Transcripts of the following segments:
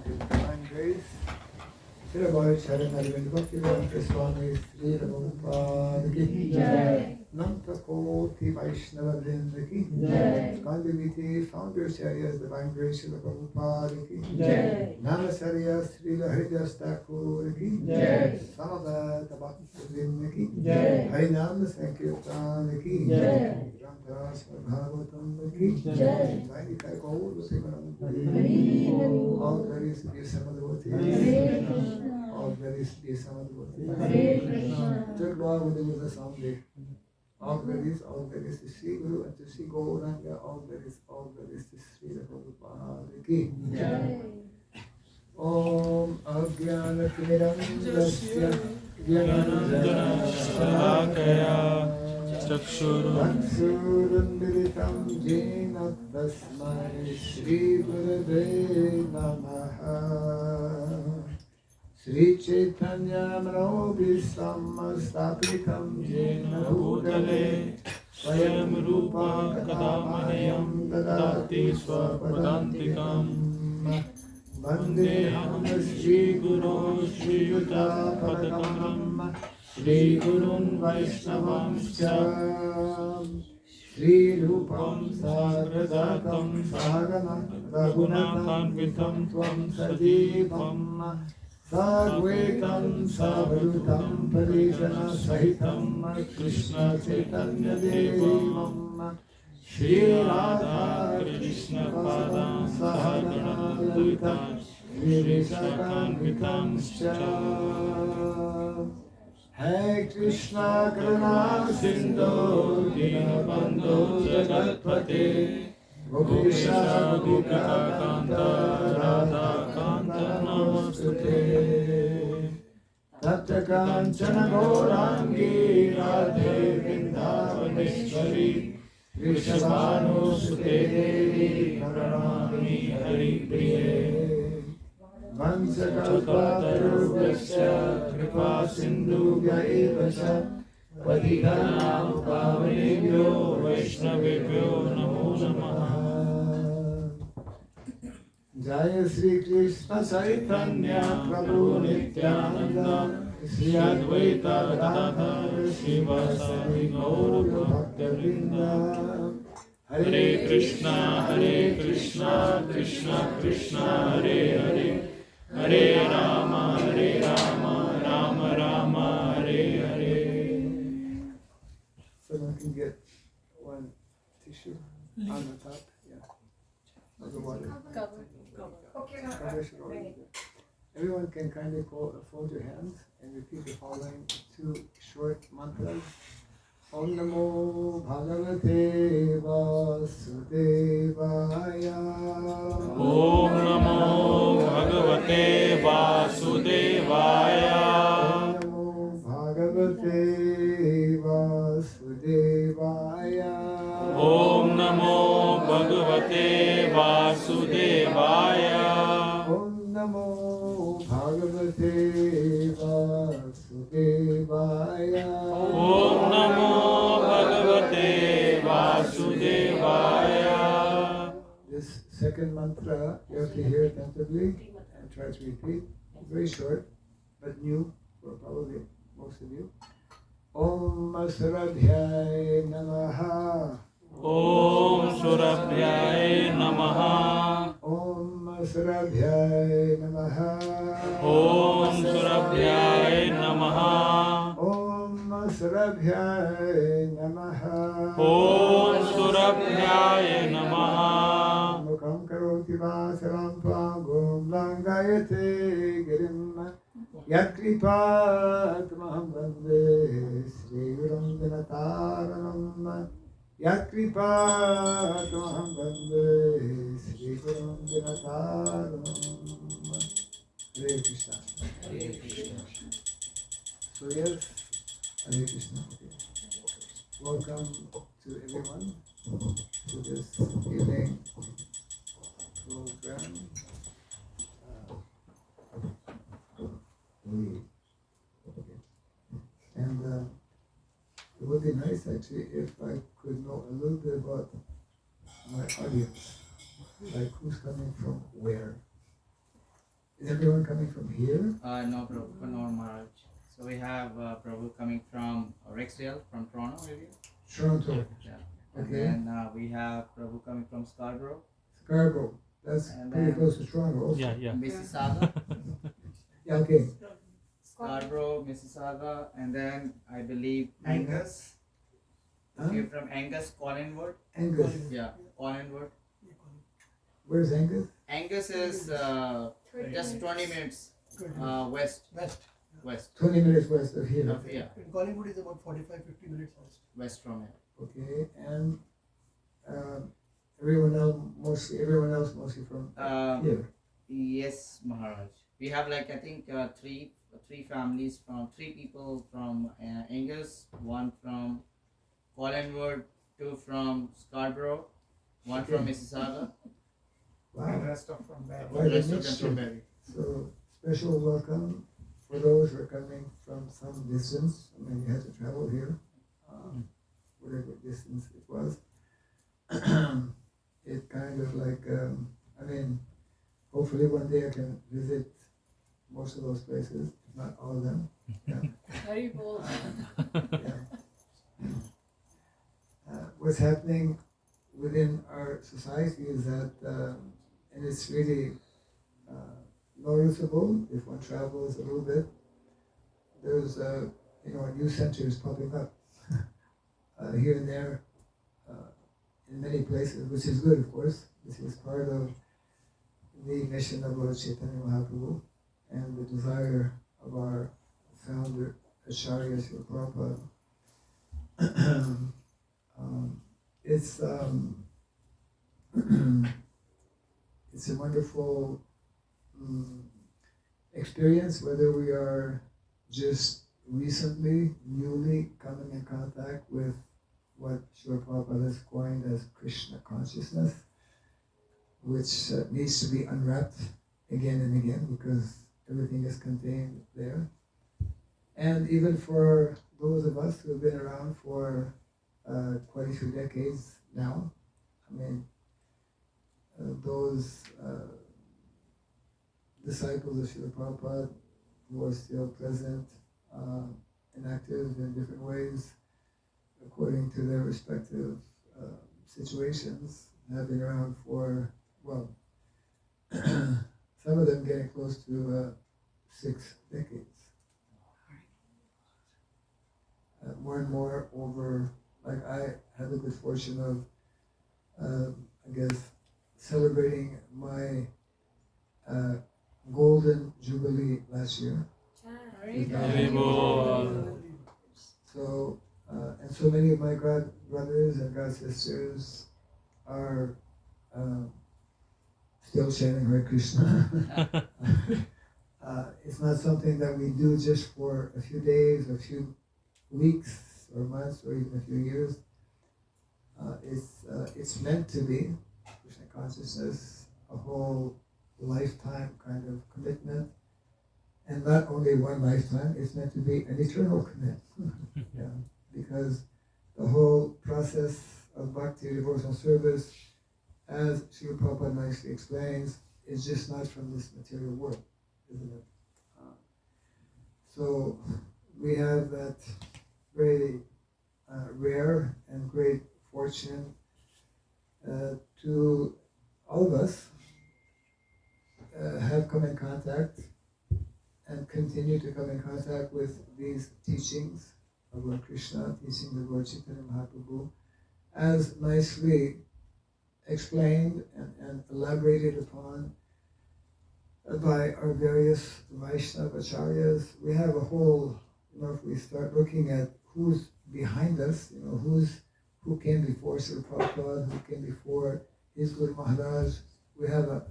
Divine Grace, Srila Bhakti Raghava Swami Maharaja ki Jai, Nanta Koti Vaishnava Vrinda ki Jai, Skandiviti Founders Areas Divine Grace Srila Prabhupada ki Jai, Namasarya Srila Haridas Thakur ki Jai, Samavata Bhakti Vrinda ki Jai, Harinam Sankirtan ki Jai, Ramdas Bhagavatam ki Jai, Vaidika Gaur Sivanam, all glories be Samadhavati. All glories be Samadhavati. Just Lord, when there was a someday. All glories to Sri Guru and to Sri Gauranga. All glories to Sri Prabhupada ki Jai. Om Ajnanatimirandasya Jnanandjana Shalakaya Chakshurunmilitam Jena Tasmai Shri Gurave Namaha. Sri Chaitanya Manobhisam Stapitam Jena Bhutale Swayam Rupa Kadamahyam Dadati Swapadantikam Vandeham Shri Guru Shri Yuta Padakam Shri Gurun Vaishnavamscha Shri Rupam Sagradatam Sagana Raghunathanvitam Tvam Sajipam Sadvaitam Savrutam Parijana Sahitam Krishna Chaitanya Devam Shri Radha Krishna Padam Sahagana Lalita Shri Sakanvitam Scha. Hare Krishna Karuna Sindhu Dinabandhu Jagatpate Gopesha Gopika Kanta Radha Kanta Namostute Tapta Kanchana Gaurangi Radhe Vrindavaneshwari Vrishabhanu Sute Devi Karanami Hari Priye Vansakalpatarubhyasya Kripa Sindhubhya eva cha Patitanam Pavanebhyo Vaishnavebhyo Namo Namaha. Jaya Sri Krishna Chaitanya Prabhu Nityananda Sri Advaita Gadadhar Srivasadi Gaur Bhakta Hare Krishna, Krishna Krishna, Hare Hare, Hare Rama, Rama Rama, Hare Hare. Someone can get one tissue on the top, yeah, of the water. Okay. Everyone can kindly fold your hands and repeat the following two short mantras. Om Namo Bhagavate Vasudevaya. Om Namo Bhagavate Vasudevaya. Om Namo Bhagavate Vasudevaya. Om Namo Bhagavate Vasudevaya. Om Namo Bhagavate Vasudevaya. Om Namo Bhagavate Vasudevaya. This second mantra you have to hear attentively and try to repeat. It's very short, but new for probably most of you. Om Surabhyay Namaha. Om Surabhyay Namaha. Om Surabhyay Namaha. Om Surabhyay Namaha. Om Surabhyay Namaha. Om Surabhyay Namaha. Mukam karoti vasaram pangum langayate girim Yakripat maham vande Sri Gurum Dinataranam. Yakripat maham vande Sri Gurum Dinataranam. Hare Krishna. Hare Krishna. So yes, Hare Krishna. Okay. Welcome to everyone to this evening program. And it would be nice actually if I could know a little bit about my audience, like who's coming from where. Is everyone coming from here? No, Prabhu, no, Maharaj. So we have Prabhu coming from Rexdale, from Toronto area. Toronto. Yeah. Okay. And then we have Prabhu coming from Scarborough. Scarborough. That's And pretty then- close to Toronto also. Yeah. Mississauga. Yeah, okay. Scarborough, Mississauga, and then I believe Angus. Huh? You're from Angus, Collingwood. Angus. Yeah, Collingwood. Where's Angus? Angus is just 20 minutes west. West. 20 minutes west of here. Yeah, Collingwood is about 45-50 minutes west. west from here. Okay, and everyone else mostly from here. Yes, Maharaj. We have like I think three people from Angus, one from Collingwood, two from Scarborough, one from Mississauga, Wow. Rest of from there. Why the the rest of them mixture? from Barrie. So special welcome for those who are coming from some distance. I mean, you had to travel here, whatever distance it was. It kind of like, I mean, hopefully one day I can visit most of those places, if not all of them. Yeah. Yeah. What's happening within our society is that, and it's really noticeable if one travels a little bit. There's new centers popping up here and there in many places, which is good, of course. This is part of the mission of Lord Chaitanya Mahaprabhu and the desire of our founder, Acharya Srila Prabhupada. It's it's a wonderful experience, whether we are just recently, newly coming in contact with what Srila Prabhupada has coined as Krishna consciousness, which needs to be unwrapped again and again because everything is contained there. And even for those of us who have been around for quite a few decades now, I mean, those disciples of Srila Prabhupada who are still present and active in different ways according to their respective situations, have been around for, well, some of them getting close to 6 decades. More and more over, like I had the good fortune of, I guess, celebrating my golden jubilee last year. So, and so many of my god brothers and god sisters are still chanting Hare Krishna. It's not something that we do just for a few days, a few weeks, or months, or even a few years. It's meant to be, consciousness, a whole lifetime kind of commitment. And not only one lifetime, it's meant to be an eternal commitment. Yeah, because the whole process of bhakti devotional service, as Srila Prabhupada nicely explains, is just not from this material world, isn't it? So we have that very rare and great fortune to all of us have come in contact and continue to come in contact with these teachings of Lord Krishna, teachings of Lord Chaitanya Mahaprabhu, as nicely explained and elaborated upon by our various Vaishnava acharyas. We have a whole, if we start looking at who's behind us, who came before Srila Prabhupada, who came before his Guru Maharaj, we have a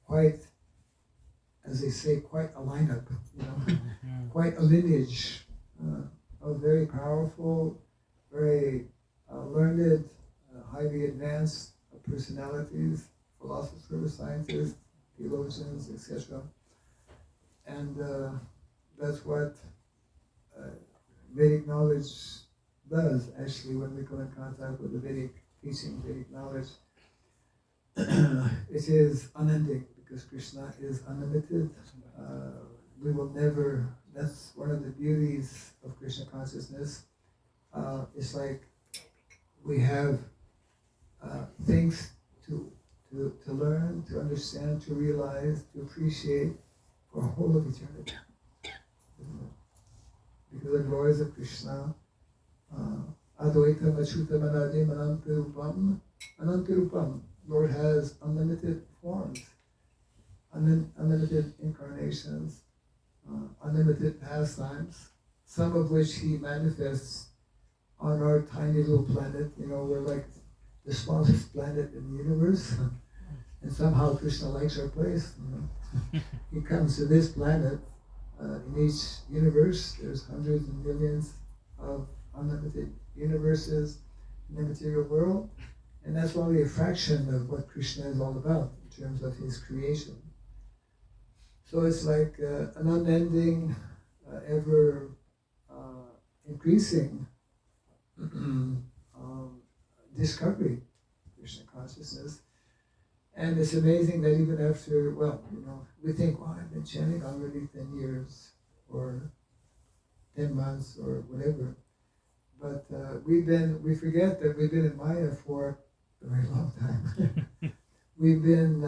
quite, as they say, quite a lineup, quite a lineage of very powerful, very learned, highly advanced personalities, philosophers, scientists, theologians, etc. And that's what Vedic knowledge does, actually, when we come in contact with the Vedic teaching, Vedic knowledge. It is unending, because Krishna is unlimited. We will never, that's one of the beauties of Krishna consciousness. It's like we have things to learn, to understand, to realize, to appreciate for a whole of eternity. Because the glories of Krishna, Advaitam Achyutam Anadim Anantirupam, Lord has unlimited forms, unlimited incarnations, unlimited pastimes, some of which he manifests on our tiny little planet. We're like the smallest planet in the universe, and somehow Krishna likes our place. He comes to this planet. In each universe, there's hundreds and millions of unlimited universes in the material world, and that's only a fraction of what Krishna is all about in terms of his creation. So it's like an unending, ever increasing discovery of Krishna consciousness. And it's amazing that even after, we think, I've been chanting already 10 years or 10 months or whatever. But we forget that we've been in Maya for a very long time. We've been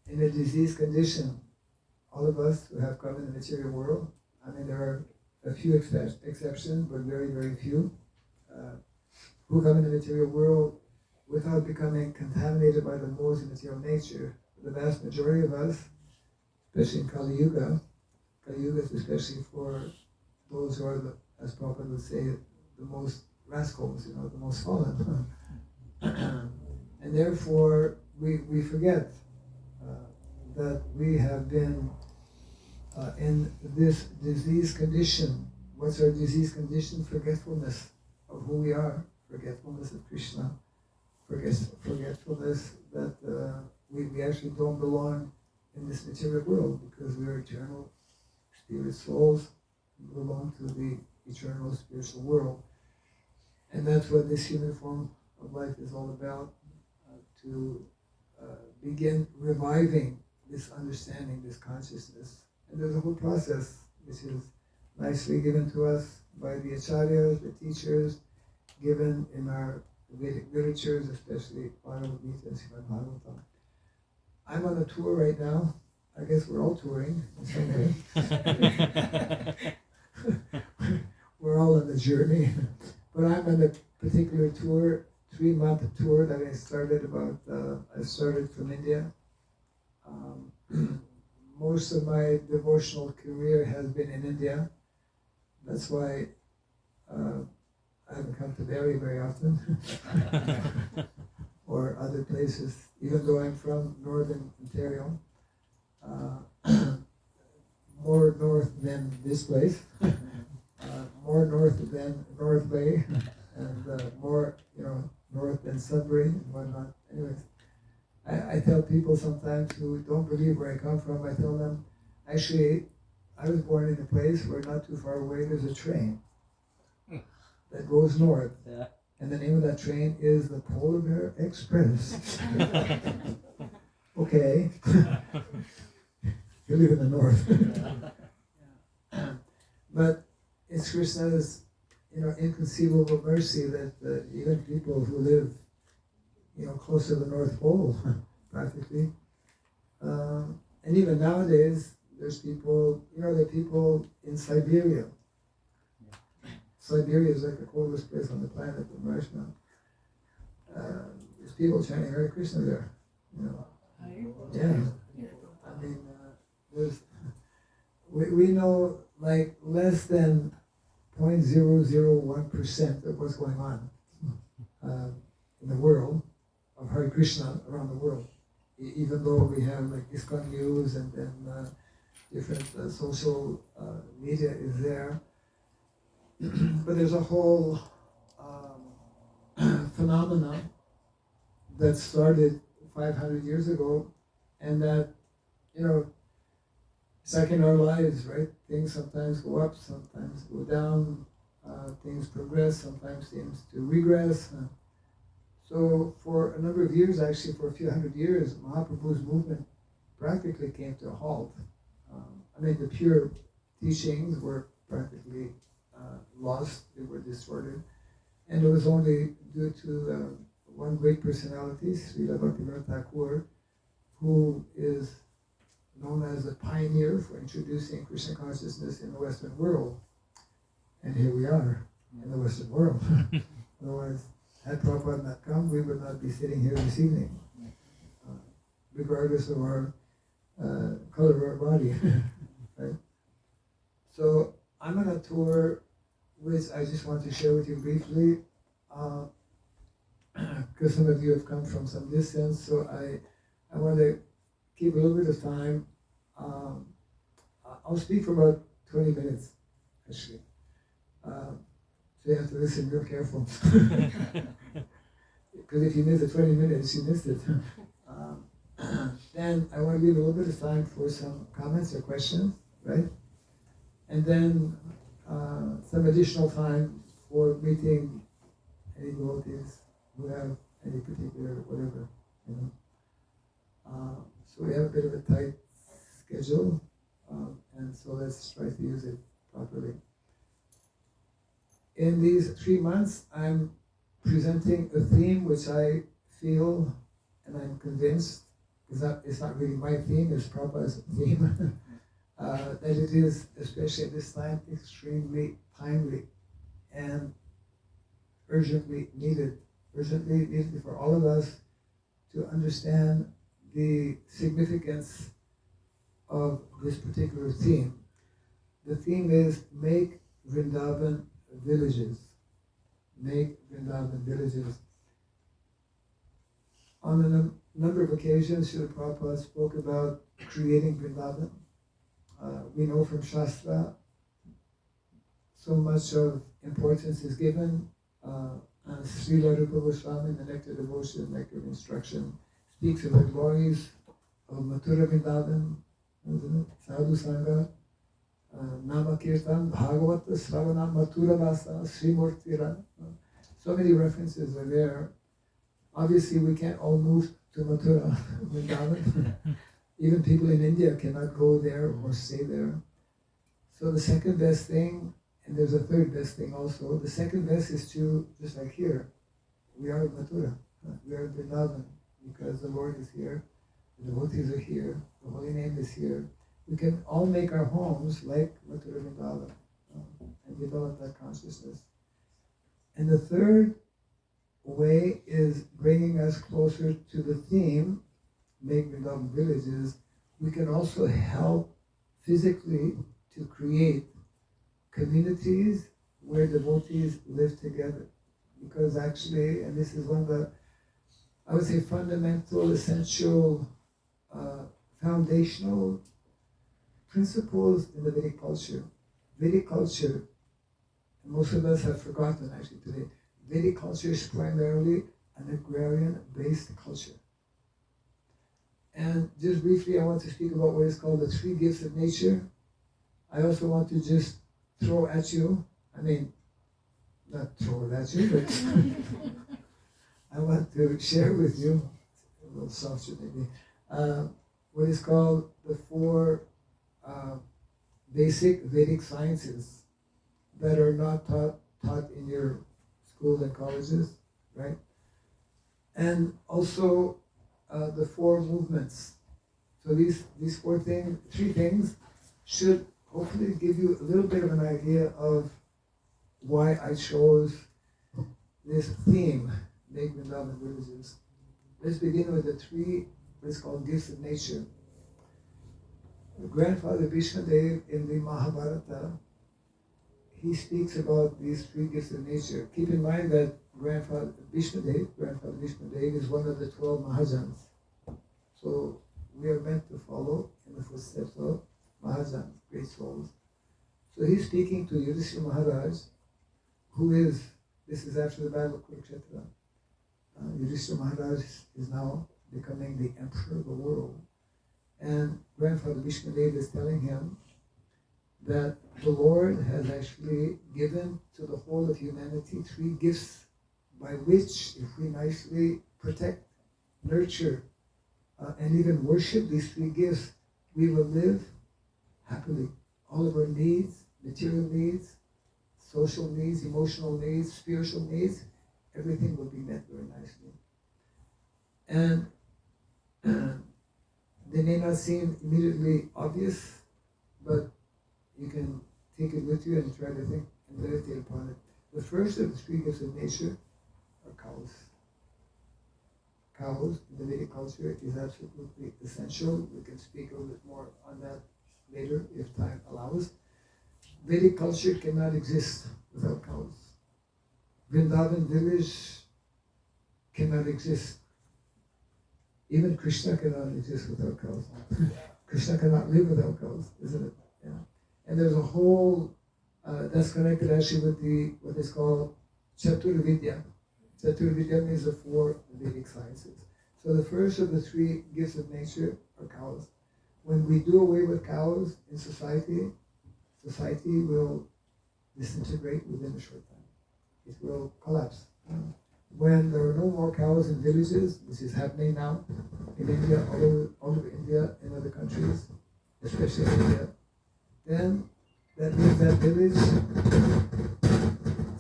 in a disease condition. All of us who have come in the material world. I mean, there are a few exceptions, but very, very few, who come in the material world without becoming contaminated by the modes of material nature. The vast majority of us, especially in Kali Yuga is especially for those who are, as Prabhupada would say, the most rascals, the most fallen. And therefore, we forget that we have been in this disease condition. What's our disease condition? Forgetfulness of who we are, forgetfulness of Krishna, forgetfulness that we actually don't belong in this material world, because we are eternal spirit souls who belong to the eternal spiritual world. And that's what this human form of life is all about, to begin reviving this understanding, this consciousness. And there's a whole process which is nicely given to us by the acharyas, the teachers, given in our Vedic literatures, especially Bhagavad Gita and Srimad Bhagavatam. I'm on a tour right now. I guess we're all touring in some way. We're all on the journey. But I'm on a particular tour, 3-month tour that I started from India. Most of my devotional career has been in India. That's why I haven't come to Barrie very often, or other places, even though I'm from Northern Ontario, more north than this place, more north than North Bay, and more north than Sudbury and whatnot. Anyways, I tell people sometimes who don't believe where I come from, I tell them, actually, I was born in a place where not too far away there's a train that goes north. Yeah. And the name of that train is the Polar Express. Okay. You live in the north. But it's Krishna's, inconceivable mercy that even people who live, close to the North Pole, practically, and even nowadays, there's people, there are people in Siberia. Siberia is like the coldest place on the planet in right now. There's people chanting Hare Krishna there. Yeah. I mean, we know like less than 0.001% of what's going on in the world of Hare Krishna around the world. Even though we have like ISKCON News and then different social media is there. But there's a whole phenomenon that started 500 years ago, and that, it's like in our lives, right? Things sometimes go up, sometimes go down, things progress, sometimes seems to regress. So for a number of years, actually for a few hundred years, Mahaprabhu's movement practically came to a halt. The pure teachings were practically lost, they were distorted. And it was only due to one great personality, Srila Bhakti Raghava Thakur, who is known as a pioneer for introducing Krishna consciousness in the Western world. And here we are, in the Western world. Otherwise, had Prabhupada not come, we would not be sitting here this evening, regardless of our color of our body. Right? So I'm on a tour which I just want to share with you briefly, because some of you have come from some distance, so I want to keep a little bit of time. I'll speak for about 20 minutes, actually. So you have to listen real careful. Because if you miss the 20 minutes, you missed it. Then I want to leave a little bit of time for some comments or questions, right? And then some additional time for meeting any devotees who have any particular whatever, So we have a bit of a tight schedule, and so let's try to use it properly. In these 3 months, I'm presenting a theme which I feel, and I'm convinced, it's not really my theme, it's Prabhupada's theme, that it is, especially at this time, extremely timely and urgently needed for all of us to understand the significance of this particular theme. The theme is make Vrindavan villages. Make Vrindavan villages. On a number of occasions, Srila Prabhupada spoke about creating Vrindavan. We know from Shastra, so much of importance is given. Srila Rupa Goswami, the Nectar Devotion, Nectar of Instruction, speaks of the glories of Mathura Vrindavan, Sadhu Sangha, Nama Kirtan, Bhagavata, Sravana, Mathura Vasa, Srimurtira. So many references are there. Obviously, we can't all move to Mathura Vrindavan. Even people in India cannot go there or stay there. So the second best thing, and there's a third best thing also, the second best is to, just like here, we are in Mathura, we are in Vrindavan, because the Lord is here, the devotees are here, the Holy Name is here. We can all make our homes like Mathura Vrindavan and develop that consciousness. And the third way is bringing us closer to the theme, make Vrindavan villages. We can also help physically to create communities where devotees live together. Because actually, and this is one of the, I would say, fundamental, essential, foundational principles in the Vedic culture. Vedic culture, and most of us have forgotten actually today, Vedic culture is primarily an agrarian-based culture. And just briefly, I want to speak about what is called the three gifts of nature. I also want to just throw at you, not throw it at you, but I want to share with you, a little softer maybe, what is called the four basic Vedic sciences that are not taught in your schools and colleges, right? And also the four movements. So these three things should hopefully give you a little bit of an idea of why I chose this theme, Make Vrindavan Villages. Let's begin with the three, what's called gifts of nature. Grandfather Vishnudev in the Mahabharata, he speaks about these three gifts of nature. Keep in mind that Grandfather Vishnudev is one of the 12 Mahajans. So we are meant to follow in the footsteps of Mahajans, great souls. So he's speaking to Yudhishthira Maharaj, this is after the Battle of Kurukshetra. Yudhishthira Maharaj is now becoming the emperor of the world. And Grandfather Vishnudev is telling him that the Lord has actually given to the whole of humanity three gifts by which, if we nicely protect, nurture, and even worship these three gifts, we will live happily. All of our needs, material needs, social needs, emotional needs, spiritual needs, everything will be met very nicely. And they may not seem immediately obvious, but you can take it with you and try to think and meditate upon it. The first of the three gifts of nature are cows. Cows in the Vedic culture is absolutely essential. We can speak a little bit more on that later if time allows. Vedic culture cannot exist without cows. Vrindavan village cannot exist. Even Krishna cannot exist without cows. Krishna cannot live without cows, isn't it? Yeah. And there's a whole, that's connected actually with what is called Chaturvidya. Chaturvidya means the four Vedic sciences. So the first of the three gifts of nature are cows. When we do away with cows in society will disintegrate within a short time. It will collapse. When there are no more cows in villages, this is happening now in India, all over India, in other countries, especially in India, then that means that village,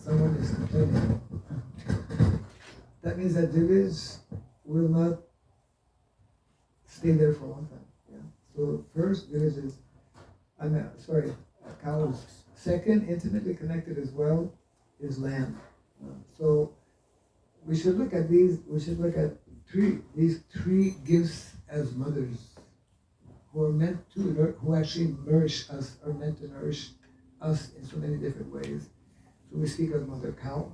someone is complaining. That means that village will not stay there for a long time. Yeah. So first, villages, cows. Second, intimately connected as well, is land. So we should look at these three gifts as mothers who actually nourish us, are meant to nourish us in so many different ways. So we speak of Mother Cow,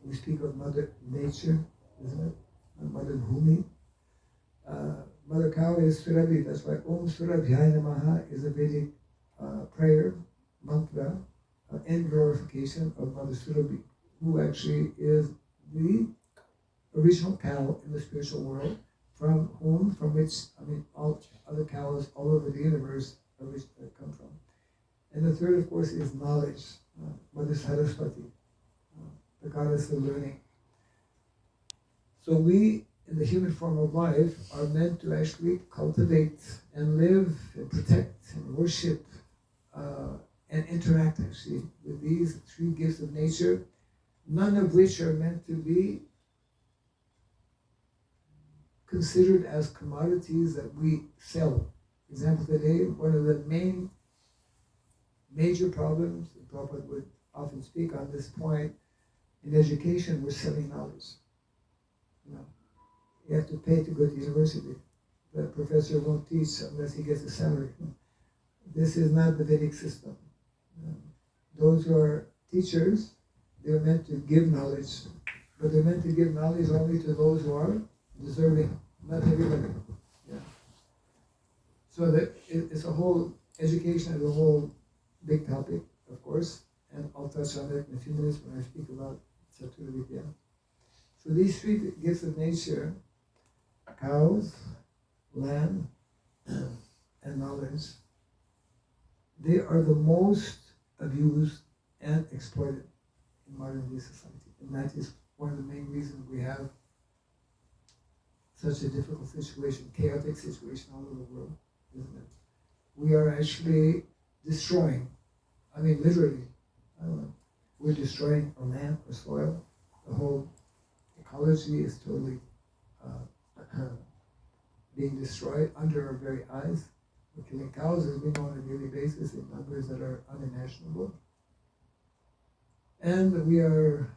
we speak of Mother Nature, isn't it? Mother Bhumi. Mother Cow is Surabhi, that's why Om Surabhyaya Namaha is a Vedic prayer, mantra, and glorification of Mother Surabhi, who actually is the original cow in the spiritual world, from which all other cows all over the universe come from. And the third, of course, is knowledge, Mother Saraswati, the goddess of learning. So we, in the human form of life, are meant to actually cultivate and live and protect and worship and interact actually with these three gifts of nature, none of which are meant to be considered as commodities that we sell. For example, today, one of the major problems, and Prabhupada would often speak on this point, in education, we're selling knowledge. You have to pay to go to university. The professor won't teach unless he gets a salary. This is not the Vedic system. Those who are teachers, they're meant to give knowledge, but they're meant to give knowledge only to those who are deserving, not everybody. Yeah. So it's a whole, education is a whole big topic, of course, and I'll touch on it in a few minutes when I speak about Chaturvidya. So these three gifts of nature, cows, land and knowledge, they are the most abused and exploited in modern day society. And that is one of the main reasons we have such a difficult situation, chaotic situation all over the world, isn't it? We are actually destroying, I mean literally, we're destroying our land, our soil. The whole ecology is totally being destroyed under our very eyes. We're killing cows, as we know, on a daily basis in numbers that are unimaginable. And we're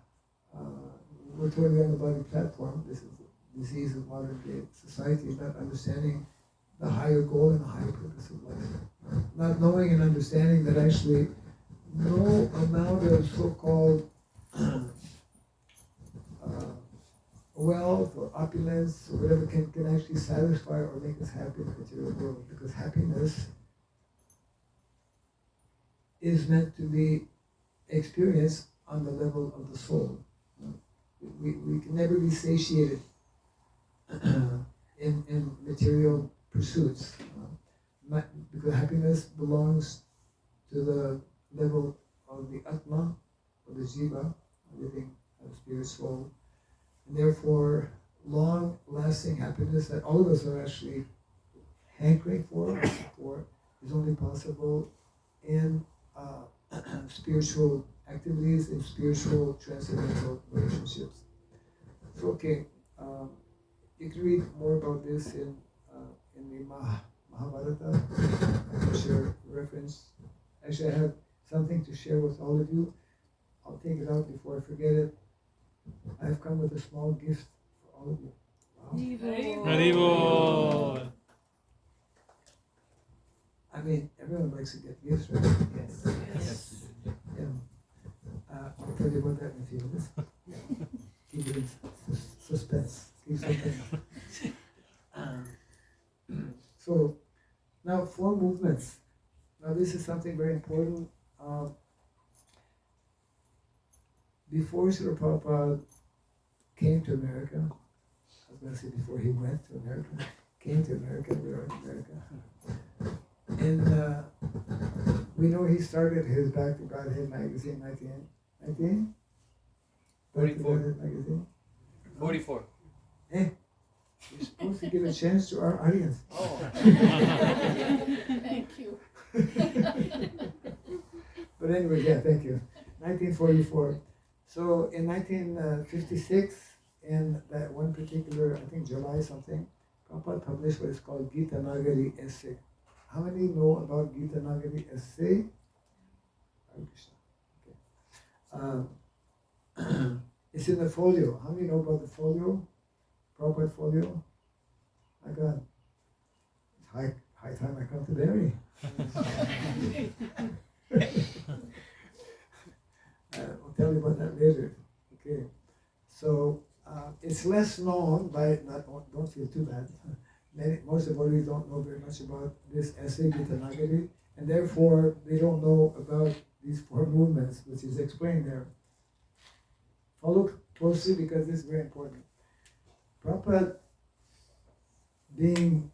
totally on the body platform. This is the disease of modern day society, not understanding the higher goal and the higher purpose of life. Not knowing and understanding that actually no amount of so-called wealth or opulence or whatever can actually satisfy or make us happy in the material world, because happiness is meant to be experienced on the level of the soul. We can never be satiated in material pursuits, because happiness belongs to the level of the Atma, or the Jiva, living spirit soul. And therefore, long-lasting happiness that all of us are actually hankering for is only possible in spiritual activities, in spiritual transcendental relationships. So, okay, you can read more about this in the Mahabharata. I can share reference. Actually, I have something to share with all of you. I'll take it out before I forget it. I've come with a small gift for all of you. Wow. Haribol. I mean, everyone likes to get gifts, right? Yes. Yeah. I'll tell you about that in a few minutes. Keep it in suspense. Keep suspense. So, now 4 movements. Now this is something very important. Before Srila Prabhupada came to America, I was going to say before he went to America, came to America, we are in America. And we know he started his Bhakti Raghava magazine 1944. Magazine. 44. Hey, you're supposed to give a chance to our audience. Oh. Thank you. But anyway, yeah, thank you. 1944. So in 1956, in that one particular, I think July something, Prabhupada published what is called Gita Nagari essay. How many know about Gita Nagari essay? Hare Krishna. Okay. It's in the folio. How many know about the folio? Prabhupada folio? My God. It's high time I come to Barrie. I'll tell you about that later. Okay. So it's less known by, don't feel too bad. Most of you don't know very much about this essay, Gita Nagari, and therefore they don't know about these 4 movements, which is explained there. Follow closely because this is very important. Prabhupada, being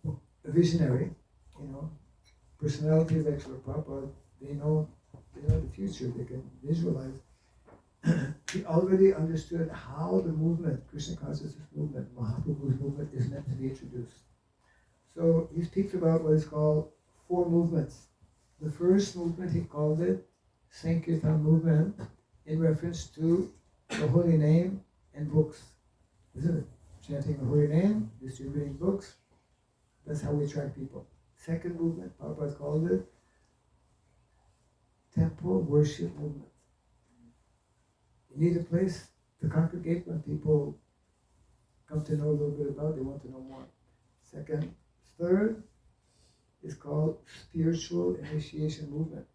a visionary, personalities like Srila Prabhupada, they know the future, they can visualize. He already understood how the movement, Krishna consciousness movement, Mahaprabhu's movement, is meant to be introduced. So he speaks about what is called 4 movements. The first movement, he called it Sankirtan movement, in reference to the holy name and books. Isn't it? Chanting the holy name, distributing books. That's how we attract people. Second movement, Prabhupada called it temple worship movement. You need a place to congregate when people come to know a little bit about it, they want to know more. Second. Third is called spiritual initiation movement.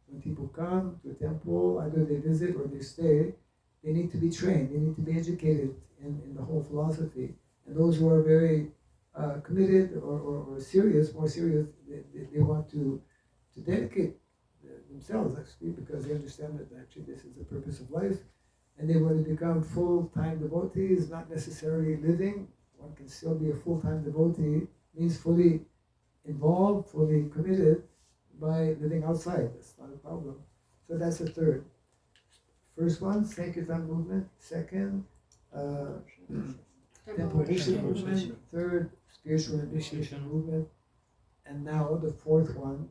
When people come to a temple, either they visit or they stay, they need to be trained, they need to be educated in the whole philosophy. And those who are very committed or serious, more serious, they want to dedicate themselves actually, because they understand that actually this is the purpose of life, and they want to become full-time devotees, not necessarily living. One can still be a full-time devotee means fully involved, fully committed by living outside. That's not a problem. So that's the third. First one, Sankirtan movement. Second, temple worship movement. Third, spiritual initiation movement. And now the fourth one,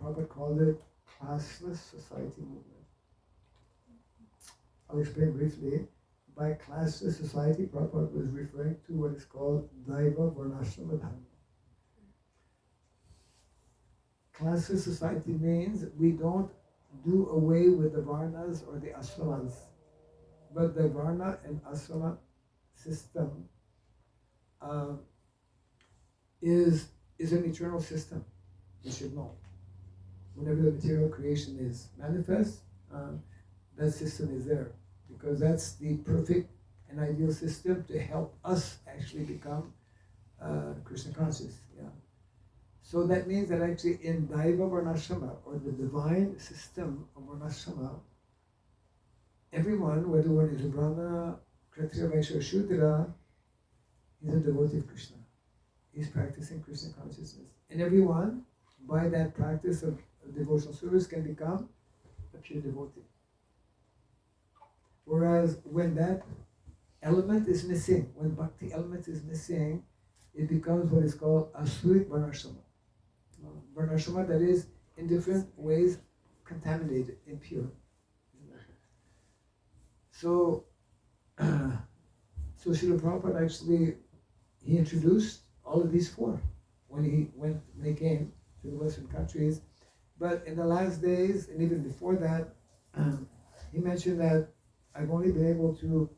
Prabhupada called it classless society movement. I'll explain briefly. By classless society, Prabhupada was referring to what is called Daiva Varnashrama Dharma. Classless society means we don't do away with the Varnas or the Ashramas, but the Varna and Ashrama system is an eternal system. You should know. Whenever the material creation is manifest, that system is there, because that's the perfect and ideal system to help us actually become Krishna conscious. Yeah. So that means that actually in Daiva Varnashrama, or the divine system of Varnashrama, everyone, whether one is a Brahmana, Kshatriya, Vaishya, or Shudra, is a devotee of Krishna. He's practicing Krishna consciousness. And everyone, by that practice of devotional service, can become a pure devotee. Whereas when that element is missing, when bhakti element is missing, it becomes what is called asuric varnashrama. Varnashrama that is in different ways contaminated, impure. So Srila Prabhupada actually, he introduced all of these four when he came to the Western countries. But in the last days, and even before that, he mentioned that I've only been able to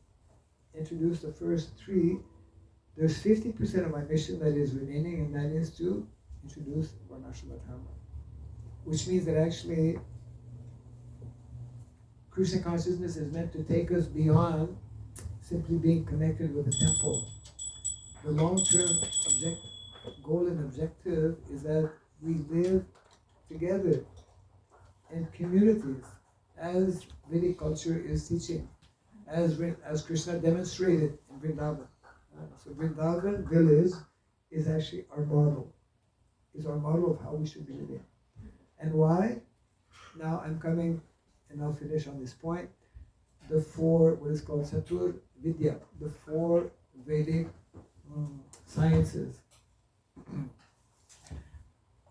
introduce the first three. There's 50% of my mission that is remaining, and that is to introduce Varnashrama Dharma, which means that actually Krishna consciousness is meant to take us beyond simply being connected with the temple. The long-term goal and objective is that we live together in communities, as Vedic culture is teaching, as Krishna demonstrated in Vrindavan. So Vrindavan village is actually our model, is our model of how we should be living. And why? Now I'm coming, and I'll finish on this point. The four, what is called Satur Vidya, the four Vedic sciences.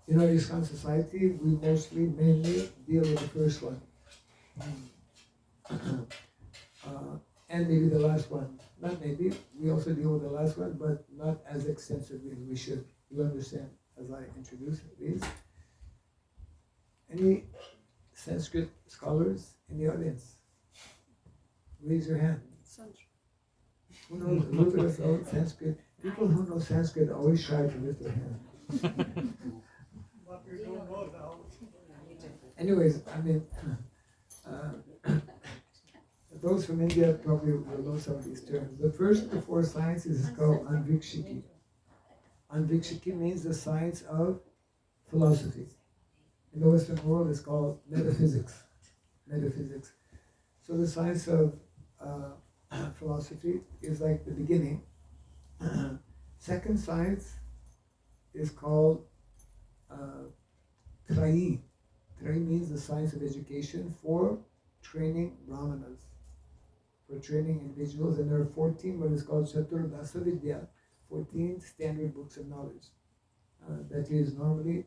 In our ISKCON society, we mainly deal with the first one. And maybe the last one. Not maybe, we also deal with the last one, but not as extensively as we should. You understand as I introduce these. Any Sanskrit scholars in the audience? Raise your hand. Who knows a little bit of Sanskrit? People who know Sanskrit always try to lift their hand. But we don't know now. Anyways, I mean, those from India probably will know some of these terms. The first of the four sciences is called Anvikshiki. Anvikshiki means the science of philosophy. In the Western world, it's called metaphysics. Metaphysics. So the science of philosophy is like the beginning. Second science is called Trayi. Trayi means the science of education for training brahmanas, for training individuals, and there are 14 what is called Chatur Dasa Vidya, 14 standard books of knowledge that is normally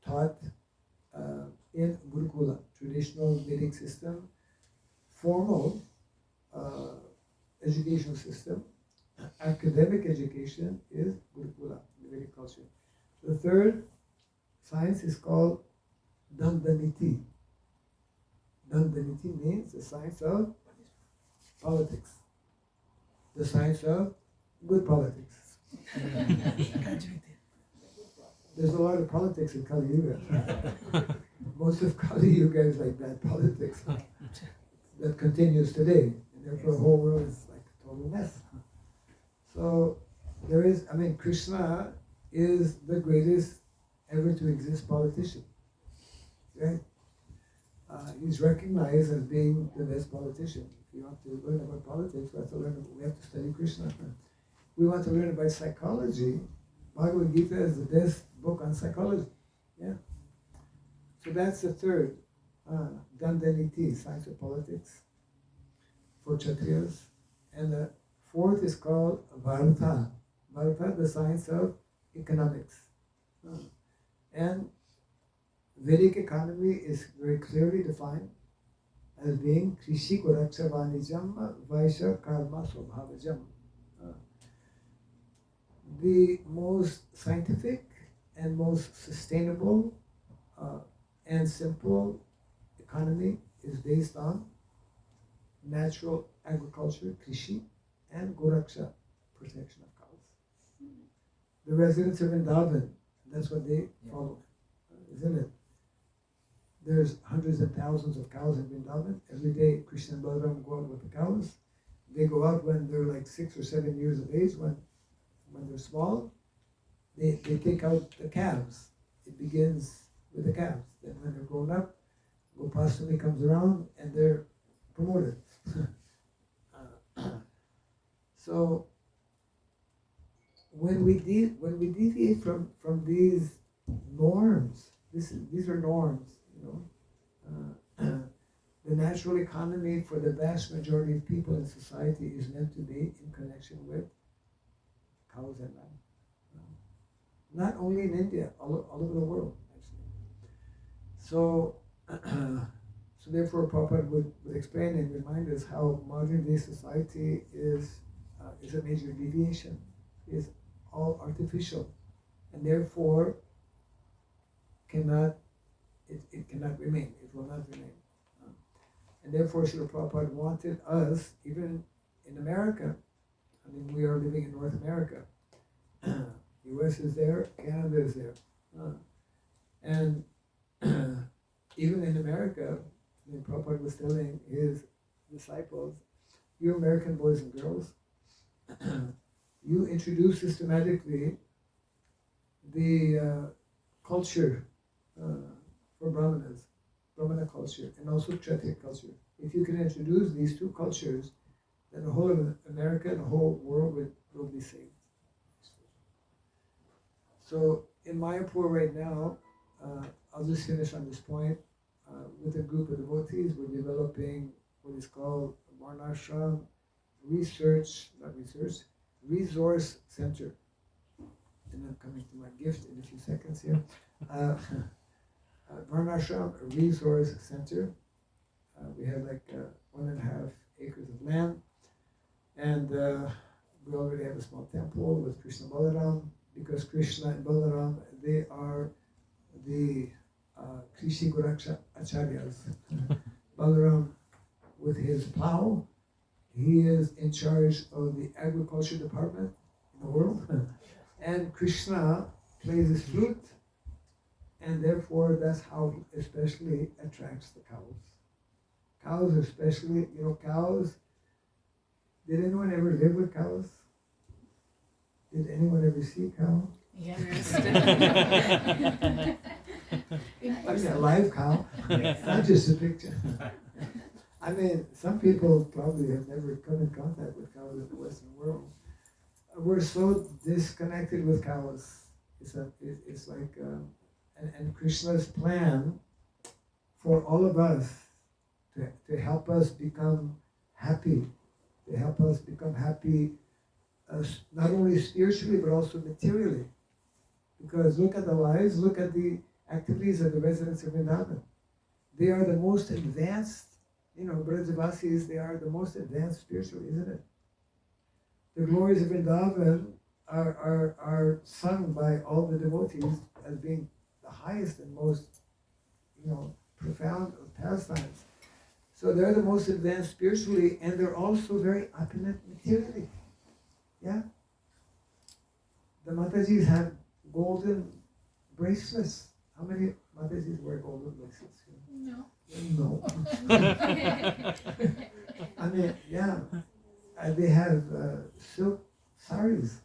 taught in Gurukula, traditional Vedic system, formal educational system. Academic education is Gurukula, the Vedic culture. The third science is called Dandaniti. Dandaniti means the science of politics, the science of good politics. There's a lot of politics in Kali Yuga. Most of Kali Yuga is like bad politics that continues today, and therefore the whole world is like a total mess. So there is, Krishna is the greatest ever to exist politician. Right? He's recognized as being the best politician. If you want to learn about politics, we have to study Krishna. We want to learn about psychology. Bhagavad Gita is the best book on psychology. Yeah. So that's the third. Dandaniti, science of politics for Kshatriyas. And the fourth is called Varta. Varta, the science of economics. And Vedic economy is very clearly defined as being Krishi Goraksha Vanijam Vaisha Karma Swabhavajam. The most scientific and most sustainable and simple economy is based on natural agriculture, Krishi, and Goraksha, protection of cows. The residents of Vrindavan, that's what they follow, isn't it? There's hundreds and thousands of cows in Vrindavan. Every day, Krishna and Balaram go out with the cows. They go out when they're like 6 or 7 years of age. When they're small, they take out the calves. It begins with the calves. Then when they're grown up, Gopastami comes around and they're promoted. So when we deviate from these norms, these are norms, the natural economy for the vast majority of people in society is meant to be in connection with cows and land. Not only in India, all over the world, actually. So therefore, Prabhupada would explain and remind us how modern day society is a major deviation, is all artificial, and therefore cannot remain. It will not remain. And therefore, Srila Prabhupada wanted us, even in America, I mean, we are living in North America. US is there, Canada is there. And even in America, Prabhupada was telling his disciples, you American boys and girls, you introduce systematically the culture for Brahmanas, Brahmana culture, and also Kshatriya culture. If you can introduce these two cultures, then the whole of America and the whole world will be saved. So in Mayapur right now, I'll just finish on this point. With a group of devotees, we're developing what is called Varnashram Resource Center. And I'm coming to my gift in a few seconds here. Varnashram Resource Center. We have like 1.5 acres of land, and we already have a small temple with Krishna Balaram, because Krishna and Balaram, they are the Krishi Goraksha Acharyas. Balaram with his plow, he is in charge of the agriculture department in the world. And Krishna plays his flute, and therefore that's how he especially attracts the cows. Cows especially, cows, did anyone ever live with cows? Did anyone ever see a cow? Yes. I mean, a live cow, not just a picture. I mean, some people probably have never come in contact with cows in the Western world. We're so disconnected with cows. It's like, and Krishna's plan for all of us to help us become happy, not only spiritually but also materially. Because look at the lives, look at the activities of the residents of Vrindavan. They are the most advanced, Brajavasis, they are the most advanced spiritually, isn't it? The glories of Vrindavan are sung by all the devotees as being the highest and most, profound of pastimes. So they're the most advanced spiritually, and they're also very opulent materially. Yeah? The Matajis have golden bracelets. How many Matajis wear golden bracelets? No. No. I mean, yeah. They have silk saris,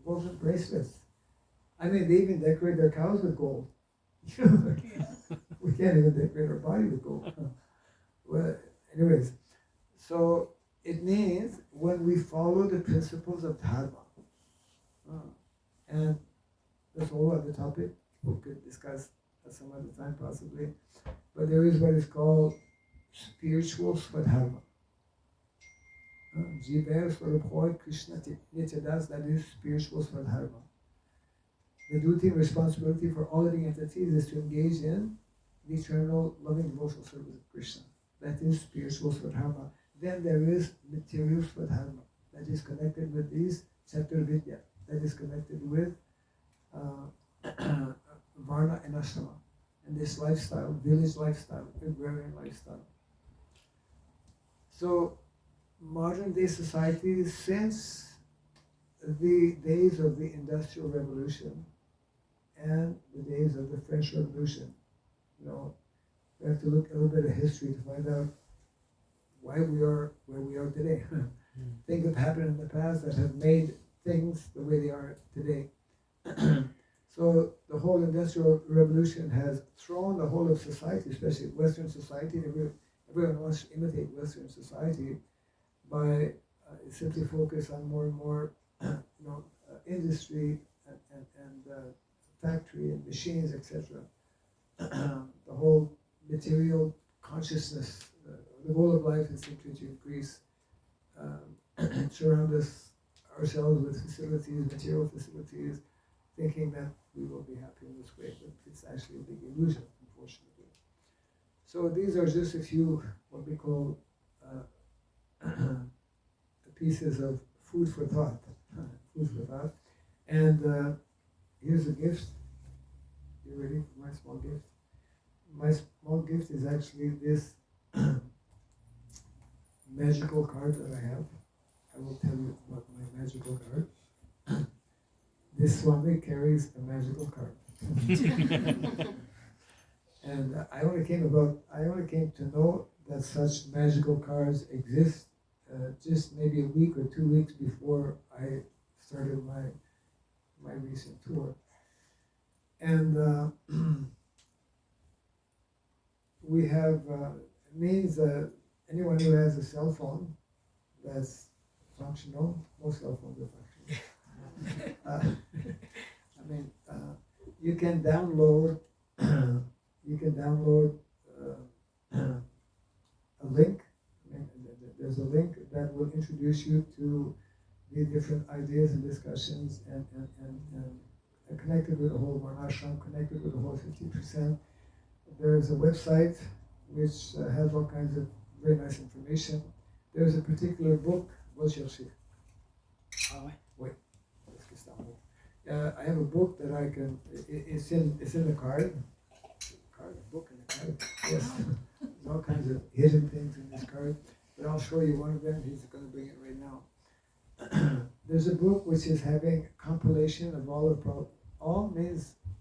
golden bracelets. I mean, they even decorate their cows with gold. We can't even decorate our body with gold. Well, anyways, so it means when we follow the principles of dharma, and That's a whole other topic we could discuss at some other time possibly. But there is what is called spiritual Swadharma. Jiva Swarabhoy Krishna Nityadas, that is spiritual Swadharma. The duty and responsibility for all living entities is to engage in the eternal loving devotional service of Krishna. That is spiritual Swadharma. Then there is material Swadharma, that is connected with these Chatur Vidya, that is connected with Varna and Ashrama, and this lifestyle, village lifestyle, agrarian lifestyle. So, modern day society, since the days of the Industrial Revolution and the days of the French Revolution, we have to look a little bit of history to find out why we are where we are today. Things have happened in the past that have made things the way they are today. So the whole Industrial Revolution has thrown the whole of society, especially Western society, everyone wants to imitate Western society by simply focus on more and more industry and factory and machines, etc. The whole material consciousness, the goal of life is simply to increase, surround ourselves with facilities, material facilities, thinking that we will be happy in this way, but it's actually a big illusion, unfortunately. So these are just a few what we call pieces of food for thought. And here's a gift. You ready for my small gift? My small gift is actually this magical card that I have. I will tell you about my magical card. This Swami carries a magical card. And I only came to know that such magical cards exist just maybe a week or 2 weeks before I started my recent tour. And we have, it means anyone who has a cell phone that's functional, most cell phones are functional. You can download a link. There's a link that will introduce you to the different ideas and discussions and connected with the whole Varnashram, connected with the whole 50%. There's a website which has all kinds of very nice information. There's a particular book, I have a book that I can, it's in the card, book in the card, yes. There's all kinds of hidden things in this card, but I'll show you one of them. He's going to bring it right now. There's a book which is having a compilation of all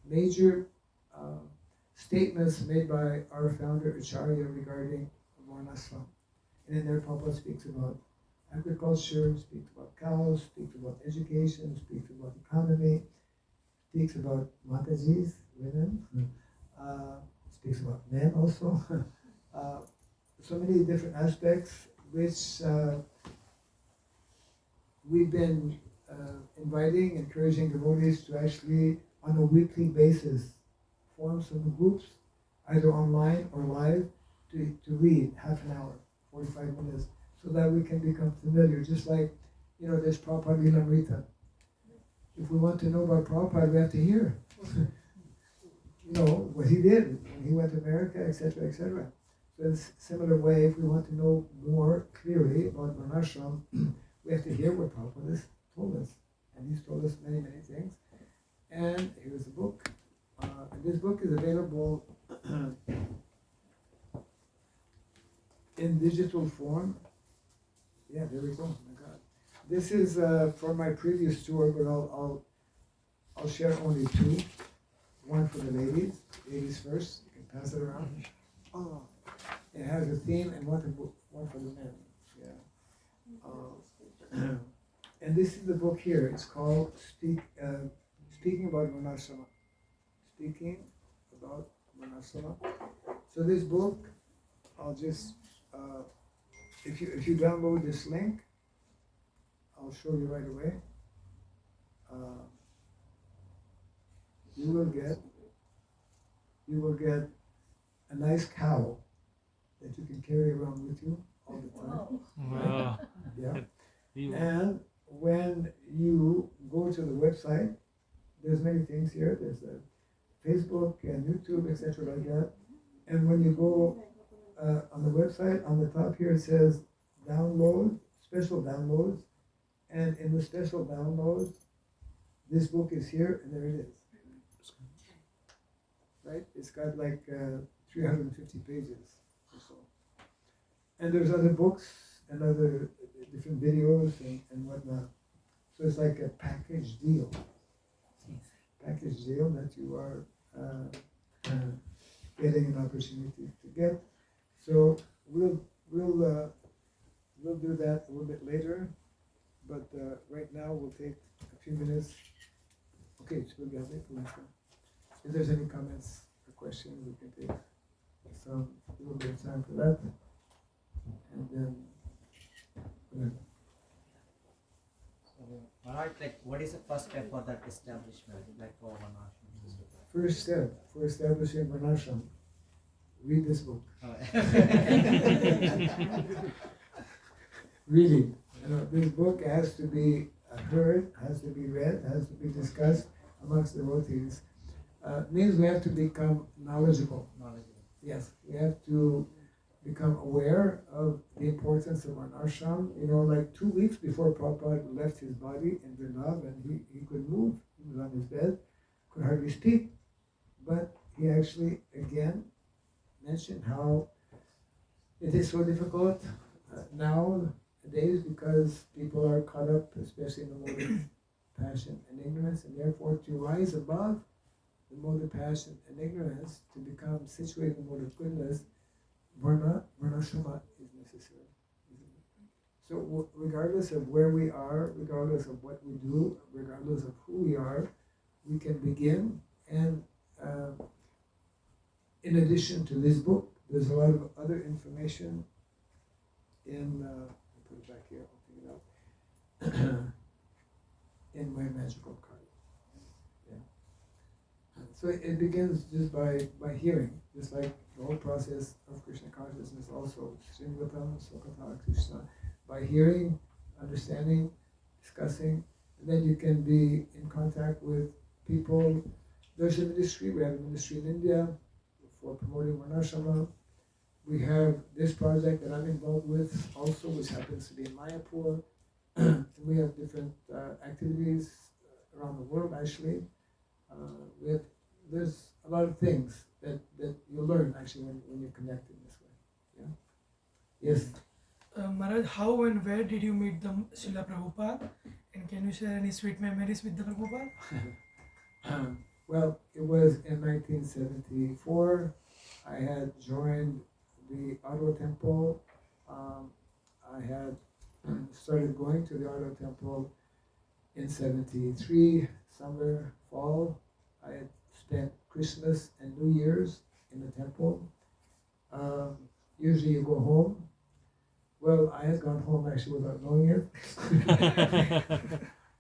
major statements made by our founder Acharya regarding Varnashram. And in there Prabhupada speaks about agriculture, speaks about cows, speaks about education, speaks about economy, speaks about Matajis, women, speaks about men also. So many different aspects which we've been inviting, encouraging devotees to actually on a weekly basis form some groups, either online or live, to read half an hour, 45 minutes, so that we can become familiar. Just like, there's Prabhupada Lilamrita. If we want to know about Prabhupada, we have to hear, what he did when he went to America, etc., etc. So in a similar way, if we want to know more clearly about Varnashram, we have to hear what Prabhupada has told us. And he's told us many, many things. And here's the book. And this book is available in digital form. Yeah, there we go. Oh my God. This is for my previous tour, but I'll share only two. One for the ladies first. You can pass it around. Oh, it has a theme, and one for the men. Yeah. And this is the book here. It's called Speaking About Varnashram. Speaking about Varnashram. So this book, I'll just if you download this link, I'll show you right away. get a nice cow that you can carry around with you all the time. Wow. Yeah. You- And when you go to the website, there's many things here. There's a Facebook and YouTube, etc., like that. And when you go on the website, on the top here it says download, special downloads. And in the special downloads, this book is here, and there it is. Right? It's got like 350 pages or so. And there's other books and other different videos and whatnot. So it's like a package deal. Package deal that you are getting an opportunity to get. So we'll do that a little bit later. But right now we'll take a few minutes. Okay, so we'll get it. If there's any comments or questions, we can take some a little bit of time for that. And then Alright, like what is the first step for that establishment, like for Varnashram? first step for establishing Varnashram, read this book. Really, this book has to be heard, has to be read, has to be discussed amongst devotees. Means we have to become knowledgeable. Yes, we have to become aware of the importance of an ashram. Like 2 weeks before Prabhupada left his body in Vrindavan, he could move, he was on his bed, could hardly speak. But he actually, again, mentioned how it is so difficult nowadays because people are caught up, especially in the mode of passion and ignorance, and therefore to rise above the mode of passion and ignorance, to become situated in the mode of goodness, Varnashrama is necessary. So regardless of where we are, regardless of what we do, regardless of who we are, we can begin. And in addition to this book, there's a lot of other information in, I'll put it back here, I'll take it out, in my magical card. So it begins just by hearing, just like the whole process of Krishna consciousness also, Sringatam, Sokata, Krishna, by hearing, understanding, discussing, and then you can be in contact with people. There's a ministry, we have a ministry in India for promoting Varnashrama. We have this project that I'm involved with also, which happens to be in Mayapur. And we have different activities around the world actually. There's a lot of things that you learn actually when you connect in this way. Yeah. Yes. Maharaj, how and where did you meet the Srila Prabhupada? And can you share any sweet memories with the Prabhupada? Well, it was in 1974. I had joined the Auto Temple. I had started going to the Auto Temple in 73, summer, fall. I had spent Christmas and New Year's in the temple. Usually you go home. Well, I had gone home actually without knowing it.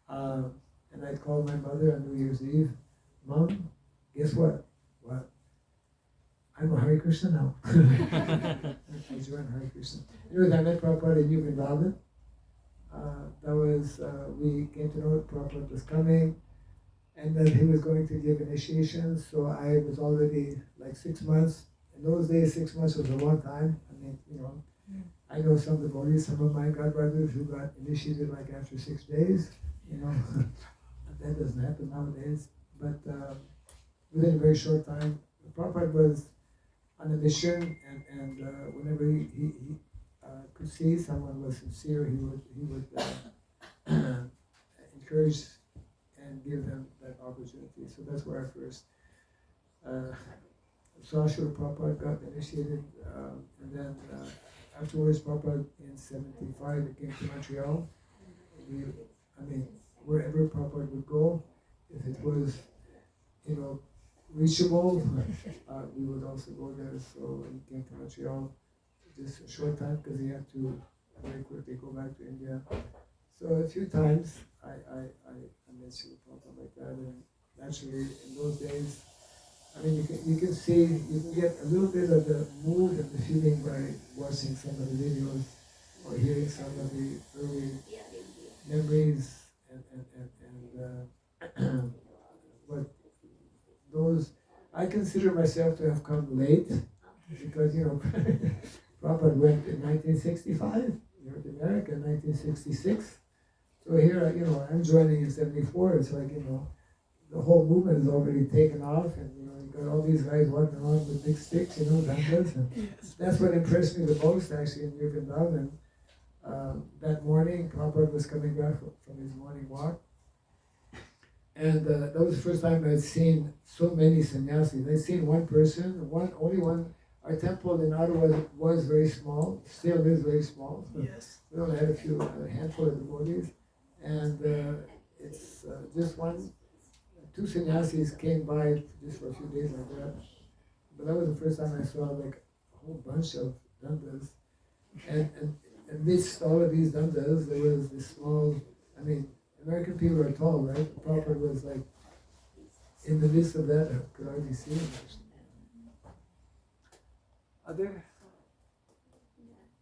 And I called my mother on New Year's Eve. Mom, guess what? What? I'm a Hare Krishna now. I joined Hare Krishna. Anyways, I met Prabhupada in New Vrindavan. That was, we came to know that Prabhupada was coming and that he was going to give initiations. So I was already like 6 months. In those days, 6 months was a long time. I mean, I know some devotees, some of my godbrothers who got initiated like after 6 days, That doesn't happen nowadays. But within a very short time, Prabhupada was on a mission, and whenever he could see someone was sincere, he would encourage and give them that opportunity. So that's where I first saw Srila Prabhupada, got initiated, and then afterwards Prabhupada in 75 he came to Montreal. Wherever Prabhupada would go, if it was, reachable, we would also go there. So he came to Montreal just a short time because he had to very quickly go back to India. So a few times I met Srila Prabhupada like that, and naturally in those days. I mean, you can see, you can get a little bit of the mood and the feeling by watching some of the videos or hearing some of the early memories and what those. I consider myself to have come late because, you know, Prabhupada went in 1965, you know, to America in 1966. So here, you know, I'm joining in 74. It's like, you know, the whole movement is already taken off, and you know, you got all these guys walking around with big sticks, you know, dandas, and that's what impressed me the most actually in Vrindavan. That morning, Prabhupada was coming back from his morning walk, and that was the first time I'd seen so many sannyasis. I'd seen one person, only one. Our temple in Ottawa was very small, still is very small. So Yes. we only had a handful of devotees, and it's just two sannyasis came by just for a few days like that. But that was the first time I saw like a whole bunch of dandas. And amidst all of these dandas, there was this small, I mean, American people are tall, right? Prabhupada was like in the midst of that, I could hardly see him actually. Other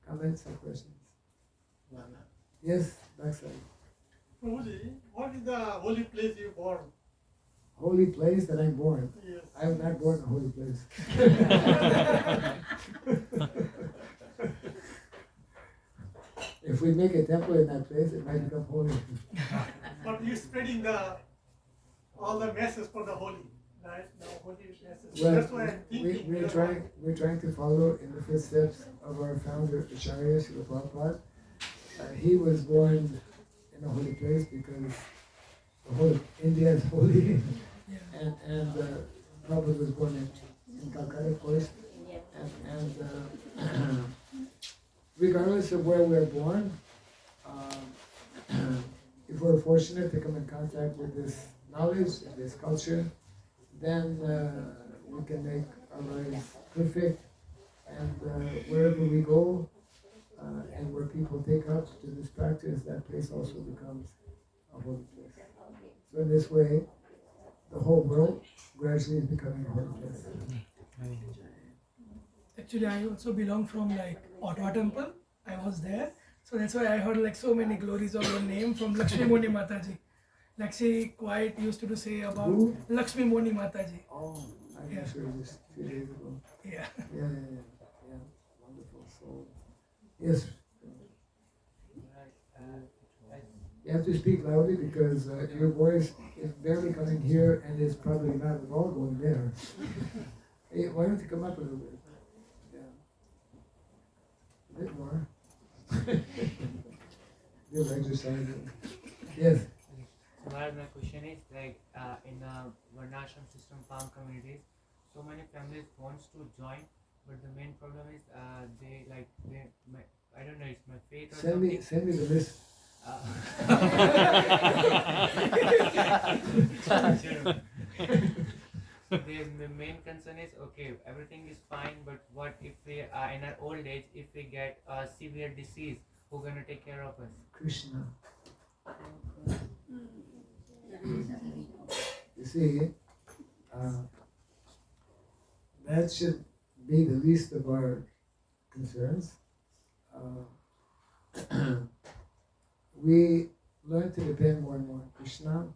comments or questions? Yes, backside. Prabhuji, what is the holy place you born? Holy place that I'm born. Yes. I am not born in a holy place. If we make a temple in that place, it might become holy. But you spreading all the messages for the holy, right? The holy messages. Well, That's why I'm thinking. we're trying to follow in the footsteps of our founder, Acharya Srila Prabhupada. He was born in a holy place because the whole of India is holy. And Prabhupada was born in Calcutta, of course. And regardless of where we're born, if we're fortunate to come in contact with this knowledge, this culture, then we can make our lives perfect. And wherever we go, and where people take up to this practice, that place also becomes a holy place. So in this way, the whole world gradually is becoming a holy place. Actually, I also belong from like Ottawa Temple. I was there, so that's why I heard like so many glories of your name from Lakshmi Moni Mataji. Like she quite used to say about Who? Lakshmi Moni Mataji. Oh, I Yeah. sure just a few days ago. Yeah. Yeah. Wonderful soul. Yes. You have to speak loudly because your voice is barely coming here and it's probably not at all going there. Hey, why don't you come up a little bit? Yeah. A bit more. Good exercise. Yes. Well, my question is like in the Varnashram system farm communities, so many families wants to join, but the main problem is I don't know, it's my fate or something. Send me the list. The main concern is okay, everything is fine, but what if we are in our old age, if we get a severe disease, who's gonna take care of us? Krishna. You see, that should be the least of our concerns. We learn to depend more and more on Krishna.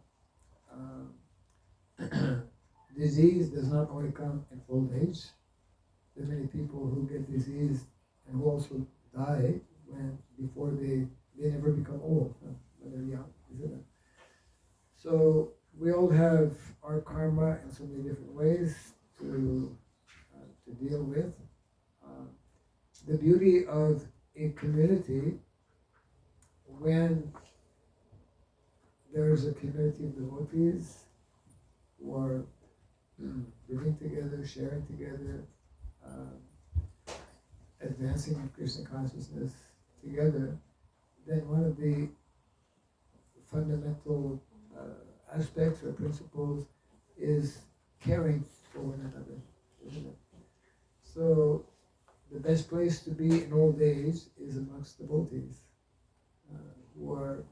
Disease does not only come in old age. There are many people who get disease and who also die before they never become old, when they're young, isn't it? So we all have our karma in so many different ways to deal with. The beauty of a community, when there's a community of devotees who are living together, sharing together, advancing in Krishna consciousness together, then one of the fundamental aspects or principles is caring for one another, isn't it? So the best place to be in old age is amongst devotees who are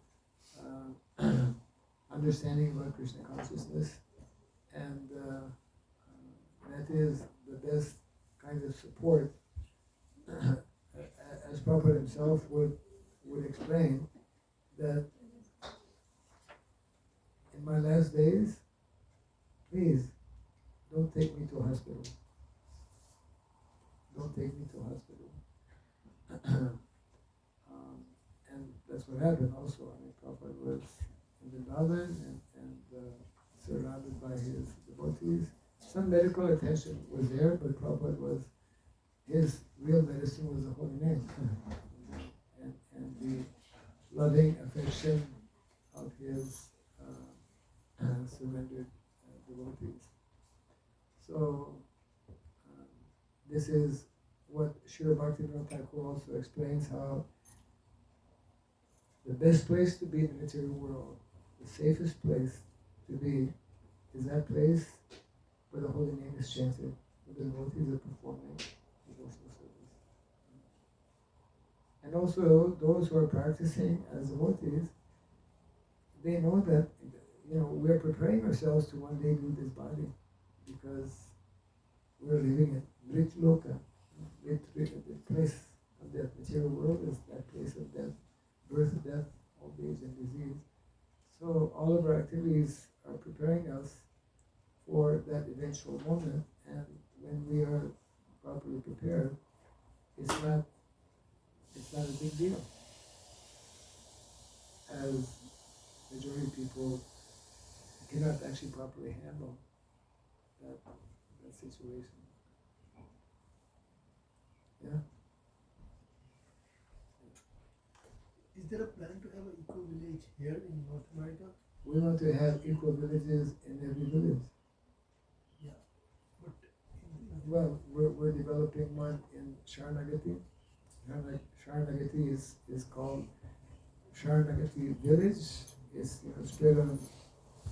understanding about Krishna consciousness And that is the best kind of support, as Prabhupada himself would explain, that in my last days, please don't take me to a hospital. Don't take me to a hospital. And that's what happened also. I mean, Prabhupada was in Vrindavan and surrounded by his devotees. Some medical attention was there, but Prabhupada was, his real medicine was the holy name. and the loving affection of his surrendered devotees. So, this is what Srila Bhaktivinoda Thakur also explains, how the best place to be in the material world, the safest place to be, is that place where the holy name is chanted, where the devotees are performing devotional service. And also, those who are practicing as devotees, they know that, we are preparing ourselves to one day leave this body, because we're living in Mrit Loka. The place of death, material world is that place of death, birth, death, old age, and disease. So all of our activities are preparing us for that eventual moment, and when we are properly prepared, it's not a big deal. As majority of people cannot actually properly handle that situation. Yeah. Is there a plan to have an eco village here in North America? We want to have eco villages in every village. Yeah, but Well, we're developing one in Sharanagati. Sharanagati is called Sharanagati Village. It's spread on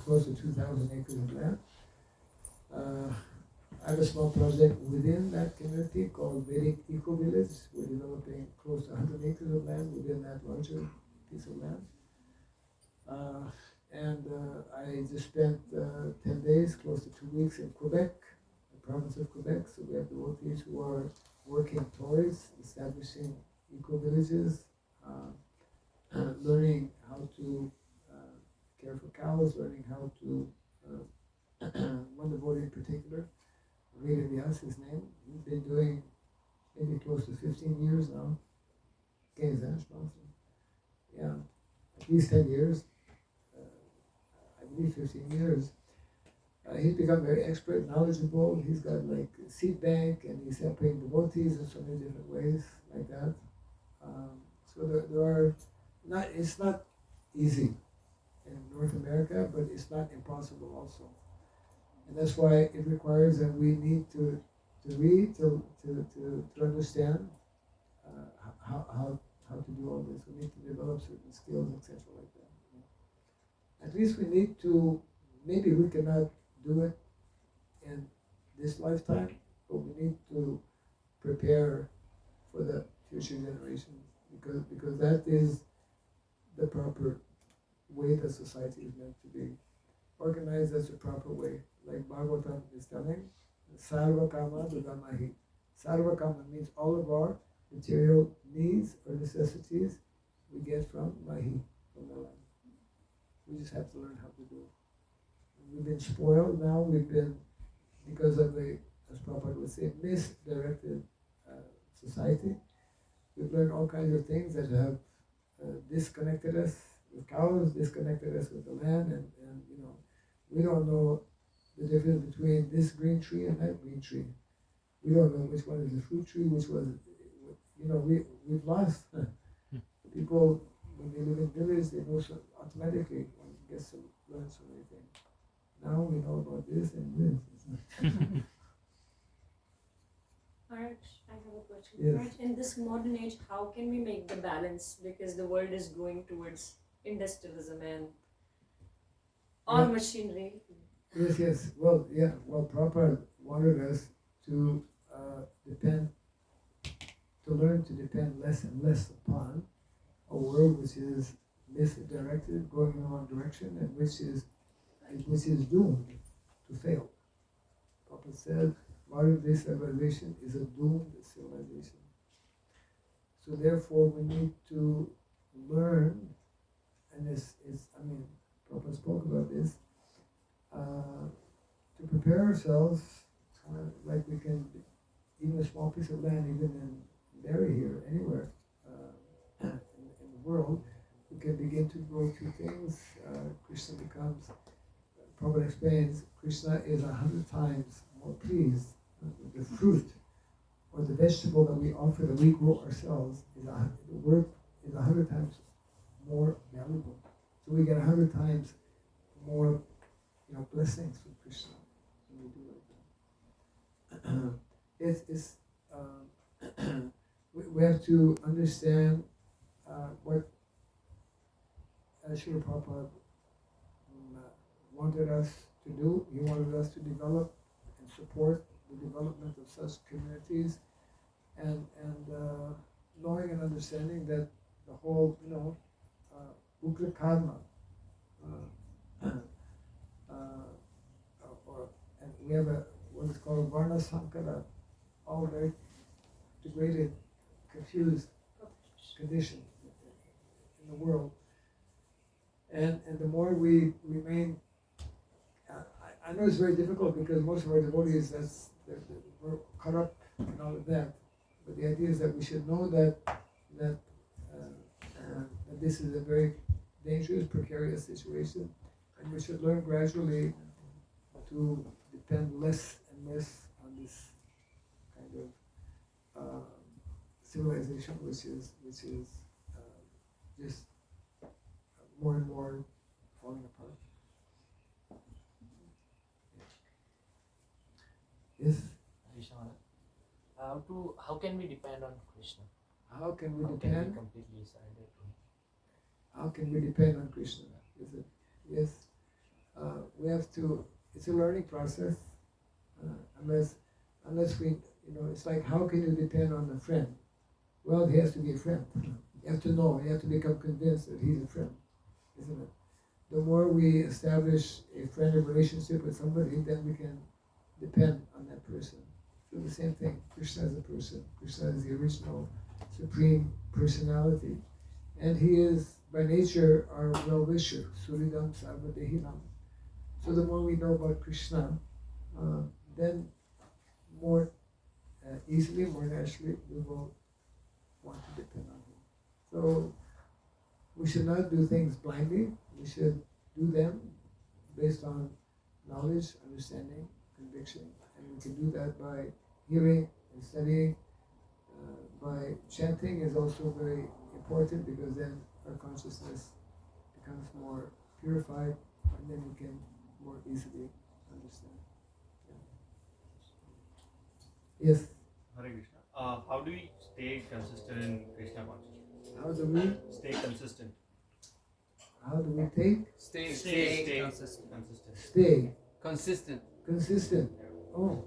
close to 2,000 acres of land. I have a small project within that community called Vedic Eco Village. We're developing close to 100 acres of land within that larger piece of land. I just spent 10 days, close to 2 weeks in Quebec, the province of Quebec. So we have devotees who are working towards establishing eco villages, learning how to care for cows, learning how to, one devotee in particular, Rita Vyas, his name, he's been doing maybe close to 15 years now. Yeah, at least 10 years, I believe 15 years. He's become very expert, knowledgeable. He's got like a seed bank, and he's helping devotees in so many different ways like that. So there are it's not easy in North America, but it's not impossible also. And that's why it requires that we need to read, to understand how to do all this. We need to develop certain skills, etc. like that. At least we need to, maybe we cannot do it in this lifetime, but we need to prepare for the future generations, because that is the proper way that society is meant to be. Organized as the proper way. Like Bhagavatam is telling, Sarva Kama Dudamahi. Sarva Kama means all of our material needs or necessities we get from Mahi, from the land. We just have to learn how to do it. We've been spoiled now, because of as Prabhupada would say, misdirected society. We've learned all kinds of things that have disconnected us with cows, disconnected us with the land, and we don't know the difference between this green tree and that green tree. We don't know which one is the fruit tree, which was, we've lost. People, when they live in village, they know so automatically, one gets to learn so many things. Now we know about this and this. Maharaj, I have a question. Yes. Maharaj, in this modern age, how can we make the balance? Because the world is going towards industrialism and all machinery. Yes. Well, Prabhupada wanted us to learn to depend less and less upon a world which is misdirected, going in the wrong direction, and which is doomed to fail. Prabhupada said, modern day civilization is a doomed civilization. So therefore we need to learn, and Prabhupada spoke about this, to prepare ourselves, like we can, even a small piece of land, even in Barrie here, anywhere in the world, we can begin to grow two things. Krishna becomes, Prabhupada explains, Krishna is 100 times more pleased with the fruit or the vegetable that we offer, that we grow ourselves, the work is 100 times more valuable. So we get 100 times more, blessings from Krishna when we do like that. We have to understand what Srila Prabhupada wanted us to do. He wanted us to develop and support the development of such communities, and knowing and understanding that the whole, Ugra Karma, and we have what is called Varna Sankara, all very degraded, confused condition in the world. And the more we remain, I know it's very difficult because most of our devotees, we're caught up in all of that. But the idea is that we should know that this is a very dangerous, precarious situation, and we should learn gradually to depend less and less on this kind of civilization, which is just more and more falling apart. Yes. Krishna. How can we depend on Krishna? How can we How depend? can we completely surrender to him? How can we depend on Krishna? Is it? Yes. We have to. It's a learning process. Unless we, it's like, how can you depend on a friend? Well, he has to be a friend. You have to know. You have to become convinced that he's a friend, isn't it? The more we establish a friendly relationship with somebody, then we can depend on that person. So the same thing. Krishna is a person. Krishna is the original supreme personality, and he is by nature our well-wisher, Suridam Sarvadehinam. So the more we know about Krishna, then more easily, more naturally, we will want to depend on him. So we should not do things blindly. We should do them based on knowledge, understanding, conviction, and we can do that by hearing and studying. By chanting is also very important, because then our consciousness becomes more purified, and then we can more easily understand. Yeah. Yes. Hare Krishna. How do we stay consistent in Krishna consciousness? How do we Stay consistent. How do we take? Stay consistent. Stay Consistent. consistent. Oh.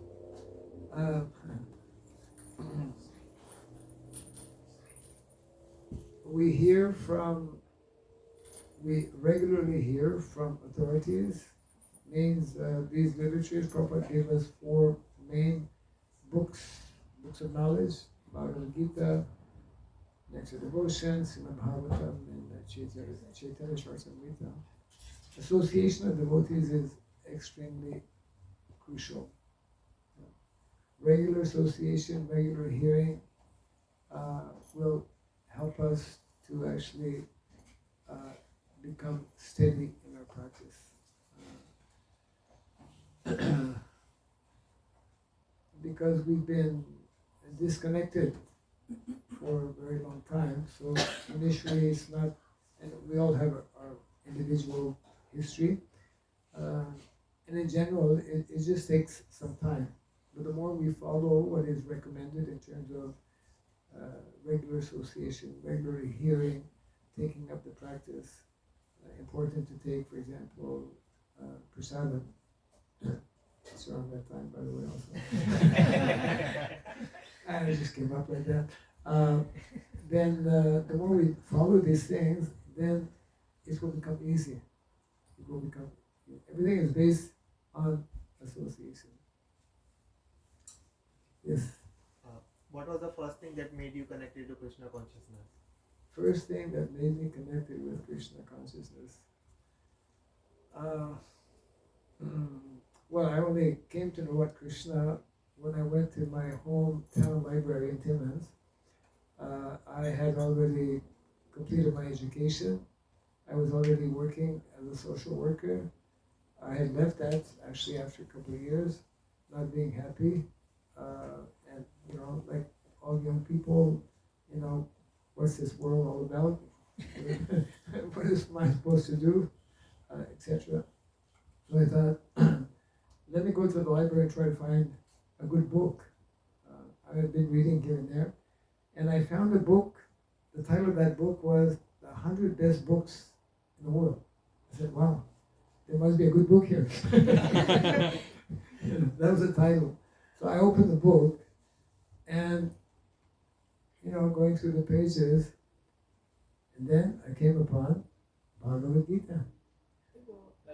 We regularly hear from authorities, means these literatures. Prabhupada gave us 4 main books of knowledge: Bhagavad Gita, Nectar Devotion, Srimad Bhagavatam, and Chaitanya Charitamrita. Association of devotees is extremely crucial. Regular association, regular hearing will help us to actually become steady in our practice. Because we've been disconnected for a very long time, so initially it's not, and we all have our individual history, and in general it just takes some time. But the more we follow what is recommended in terms of regular association, regular hearing, taking up the practice, important to take, for example, prasadam. It's around that time, by the way, also. And it just came up like that. Then the more we follow these things, then it will become easy. It will become, everything is based on Yes. What was the first thing that made you connected to Krishna consciousness? First thing that made me connected with Krishna consciousness. Well, I only came to know what Krishna when I went to my hometown library in Timmins. I had already completed my education. I was already working as a social worker. I had left that actually after a couple of years, not being happy. And, like all young people, what's this world all about? What is I supposed to do? Etc. So I thought, let me go to the library and try to find a good book. I had been reading here and there, and I found a book. The title of that book was The 100 Best Books in the World. I said, wow, there must be a good book here. That was the title. So I opened the book, and, going through the pages, and then I came upon Bhagavad Gita.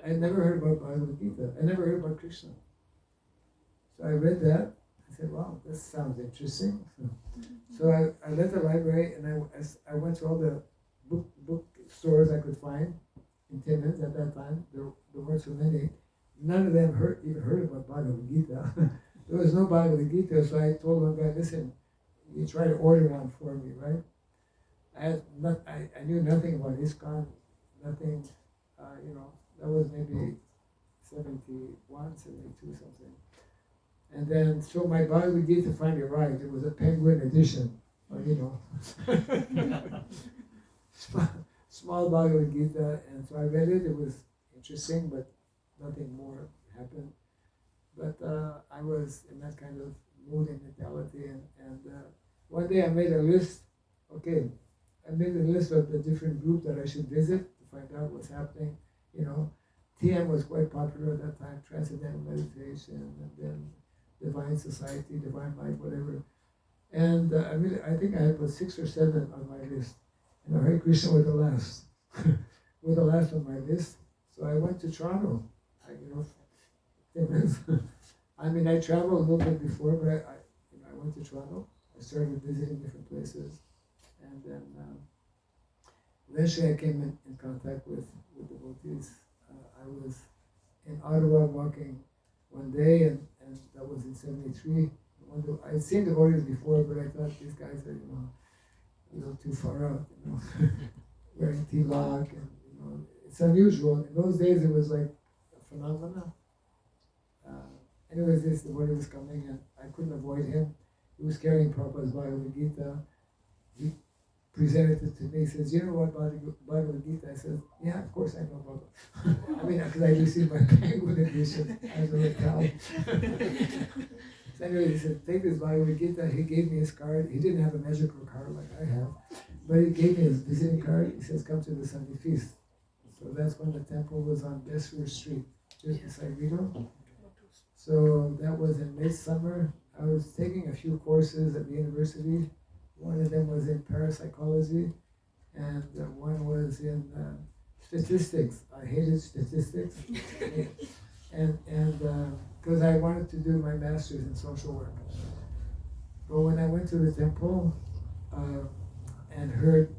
I had never heard about Bhagavad Gita. I never heard about Krishna. So I read that. I said, wow, this sounds interesting. So I left the library and I went to all the book stores I could find in Timmins at that time. There weren't so many. None of them even heard about Bhagavad Gita. There was no Bhagavad Gita, so I told one guy, listen, you try to order one for me, right? I knew nothing about ISKCON, nothing, that was maybe 71, 72, something. And then, so my Bhagavad Gita finally arrived. It was a Penguin edition, small Bhagavad Gita. And so I read it. It was interesting, but nothing more happened. But I was in that kind of mood and mentality. And one day I made a list. Okay, I made a list of the different groups that I should visit to find out what's happening. TM was quite popular at that time, Transcendental Meditation, and then Divine Society, Divine Life, whatever. And I think I had about 6 or 7 on my list. And Hare Krishna were the last. Were the last on my list. So I went to Toronto. I traveled a little bit before, but I went to Toronto. I started visiting different places. And then eventually I came in contact with devotees. I was in Ottawa walking one day, and that was in 73. I'd seen devotees before, but I thought these guys are, a little too far out, wearing tilak, and, it's unusual. In those days, it was like a phenomenon. Anyways, this devotee was coming, and I couldn't avoid him. He was carrying Prabhupada's Bhagavad Gita. He presented it to me. He says, you know what Bhagavad Gita? I said, yeah, of course I know about it. Because I received my Penguin edition. I was really proud. So anyway, he said, take this Bhagavad Gita. He gave me his card. He didn't have a magical card like I have, but he gave me his visiting card. He says, come to the Sunday feast. So that's when the temple was on Bessemer Street, just beside Rideau. So that was in late summer. I was taking a few courses at the university. One of them was in parapsychology, and one was in statistics. I hated statistics, and because I wanted to do my master's in social work. But when I went to the temple and heard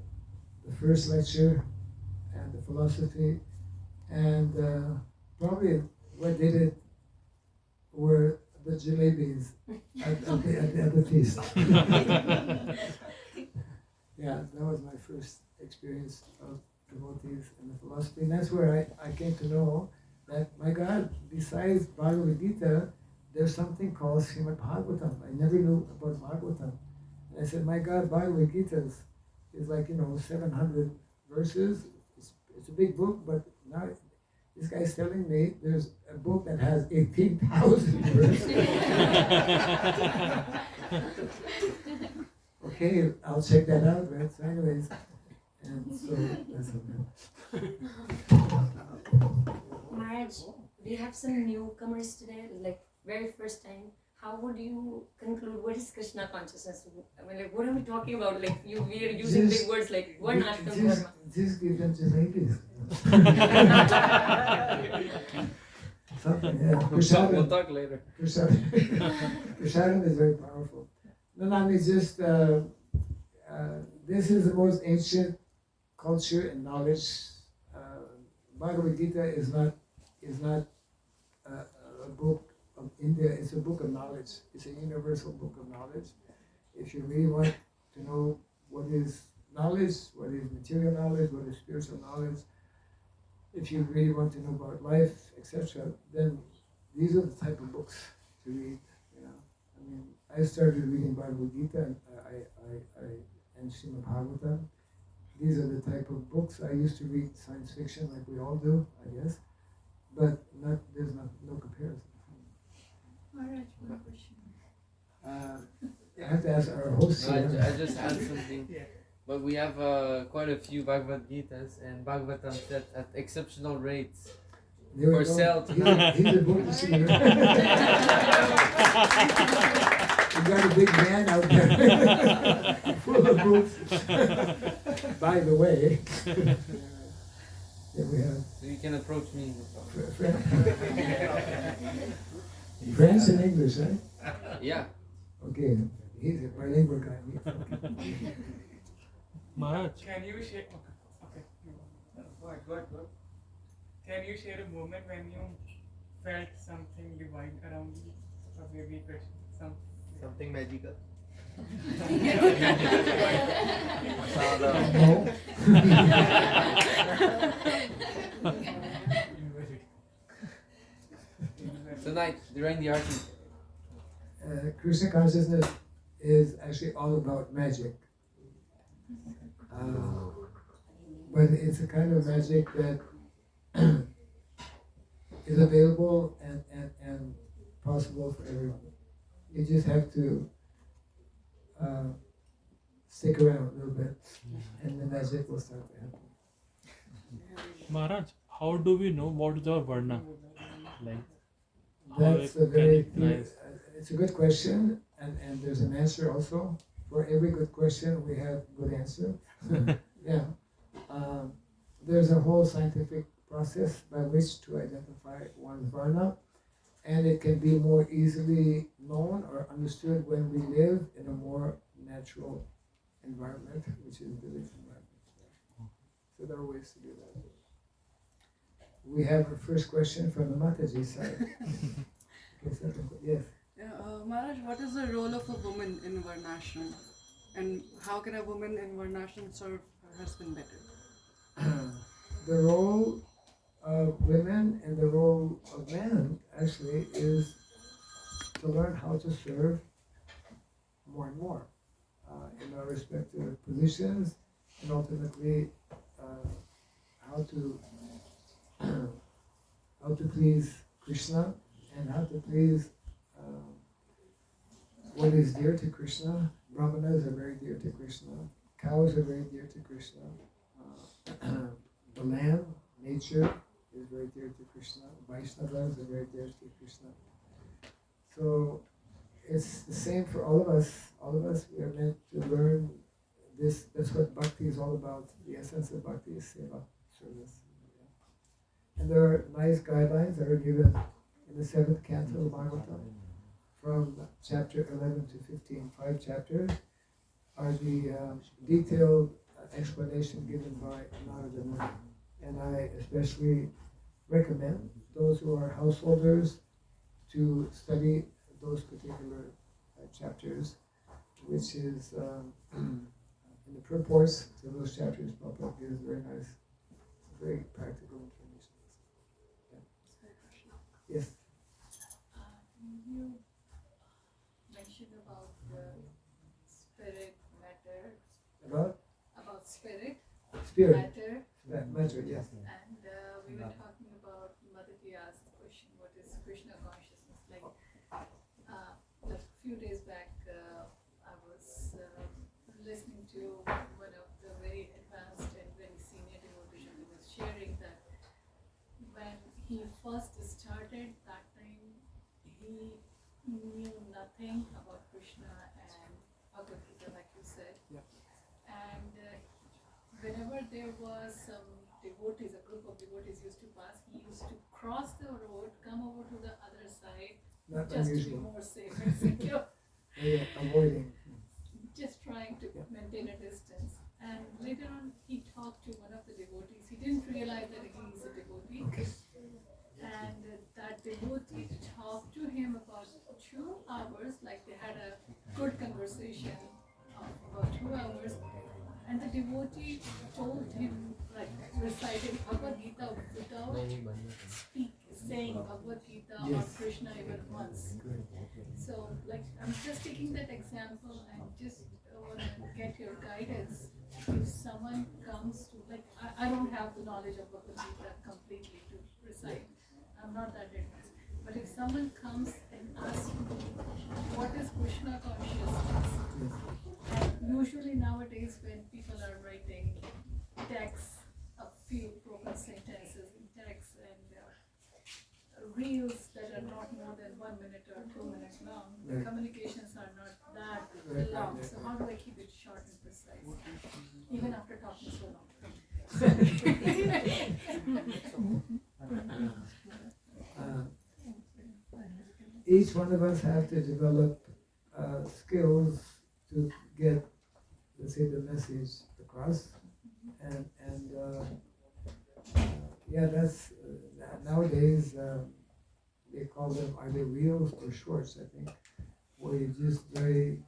the first lecture and the philosophy, and probably what did it were the jalebis at the feast. Yeah, that was my first experience of devotees and the philosophy. And that's where I came to know that, my God, besides Bhagavad Gita, there's something called Srimad Bhagavatam. I never knew about Bhagavatam. And I said, my God, Bhagavad Gita is like, 700 verses. It's a big book, but now this guy's telling me there's a book that has 18,000 verses. Okay, I'll check that out, right? So anyways, and so that's okay. Maharaj, we have some newcomers today, like very first time. How would you conclude what is Krishna consciousness? What are we talking about? We are using big words like Varnashram Dharma. Just give them jalebis. Something, yeah. We'll talk later. Prasadam is very powerful. No, it's just this is the most ancient culture and knowledge. Bhagavad Gita is not a book of India. It's a book of knowledge. It's a universal book of knowledge. If you really want to know what is knowledge, what is material knowledge, what is spiritual knowledge, if you really want to know about life, etc., then these are the type of books to read. You know, I mean, I started reading Bhagavad Gita and and Srimad Bhagavatam. These are the type of books I used to read. Science fiction, like we all do, I guess, but there's no comparison. Maharaj, one question. I have to ask our host. No, I just add something. But we have quite a few Bhagavad Gitas and Bhagavatam set at exceptional rates for sale tonight. He's a book to see. You got a big man out there full of books. By the way, we have. So you can approach me. French and English, right? Yeah. Okay, he's a bilingual guy. Maharaj, can you share? Okay. Go ahead. Can you share a moment when you felt something divine around you, or maybe a question, Something magical. Tonight, during the arti. Krishna consciousness is actually all about magic. But it's a kind of magic that is available and possible for everyone. You just have to stick around a little bit and the magic will start to happen. Maharaj, how do we know what is our varna? Like, That's a very it's a good question, and there's an answer also. For every good question, we have good answer. Yeah. There's a whole scientific process by which to identify one's varna, and it can be more easily known or understood when we live in a more natural environment, which is village environment. So there are ways to do that. We have a first question from the Mataji side. Yes. Maharaj, what is the role of a woman in Varnashram? And how can a woman in Varnashram serve her husband better? The role of women and the role of men actually is to learn how to serve more and more in our respective positions, and ultimately how to please Krishna and how to please what is dear to Krishna. Brahmanas are very dear to Krishna. Cows are very dear to Krishna. The land, nature is very dear to Krishna. Vaishnavas are very dear to Krishna. So it's the same for all of us. All of us, we are meant to learn this. That's what bhakti is all about. The essence of bhakti is seva, service. And there are nice guidelines that are given in the 7th canto of Bhagavatam, from chapter 11 to 15. 5 chapters are the detailed explanation given by Narada Muni. And I especially recommend those who are householders to study those particular chapters, which is in the purports to those chapters. Prabhupada gives very nice, very practical information. Yeah. Yes. You mentioned about the spirit matter. About spirit matter. Matter, yes. And we were talking about Madhuri asked the question, what is Krishna consciousness? Like a few days back, I was listening to one of the very advanced and very senior devotees who was sharing that when he first started, that time he knew nothing about Krishna and Bhagavad Gita, like you said. Yeah. And whenever there was some devotees, a group of devotees used to pass, he used to cross the road, come over Not just to be unusual. more safe and secure. Yeah, avoiding. Just trying to maintain a distance. And later on, he talked to one of the devotees. He didn't realize that he is a devotee. Okay. And that devotee talked to him about 2 hours, like they had a good conversation of about 2 hours. And the devotee told him, like, recited Bhagavad Gita without saying Bhagavad Gita or Krishna even once. So, like, I'm just taking that example and just want to get your guidance. If someone comes to, like, I don't have the knowledge of Bhagavad Gita completely to recite. I'm not that advanced. But if someone comes and asks me, what is Krishna consciousness? And usually nowadays when people are writing texts, a few broken sentences in text and reels that are not more than 1 minute or 2 minutes long, the communications are not that long. So how do I keep it short and precise, even after talking so long? Each one of us have to develop skills to get, let's say, the message across, and yeah, that's nowadays they call them either reels or shorts, I think, where you just very,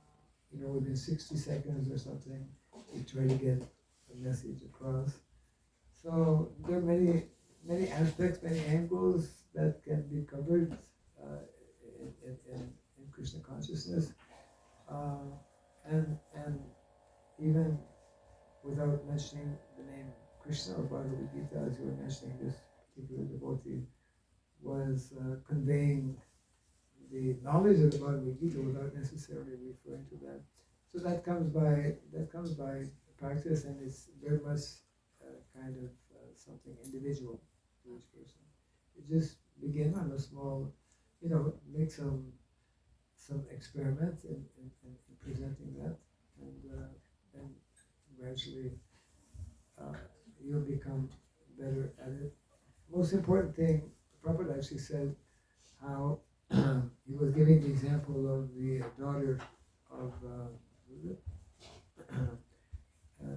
within 60 seconds or something, you try to get a message across. So there are many aspects, many angles that can be covered in Krishna consciousness, and even without mentioning the name Krishna or Bhagavad Gita, as you were mentioning, this particular devotee was conveying the knowledge of the Bhagavad Gita without necessarily referring to that. So that comes by practice, and it's very much kind of something individual to each person. You just begin on a small, make some experiments in presenting that, and gradually you'll become better at it. Most important thing, Prabhupada actually said how he was giving the example of the daughter of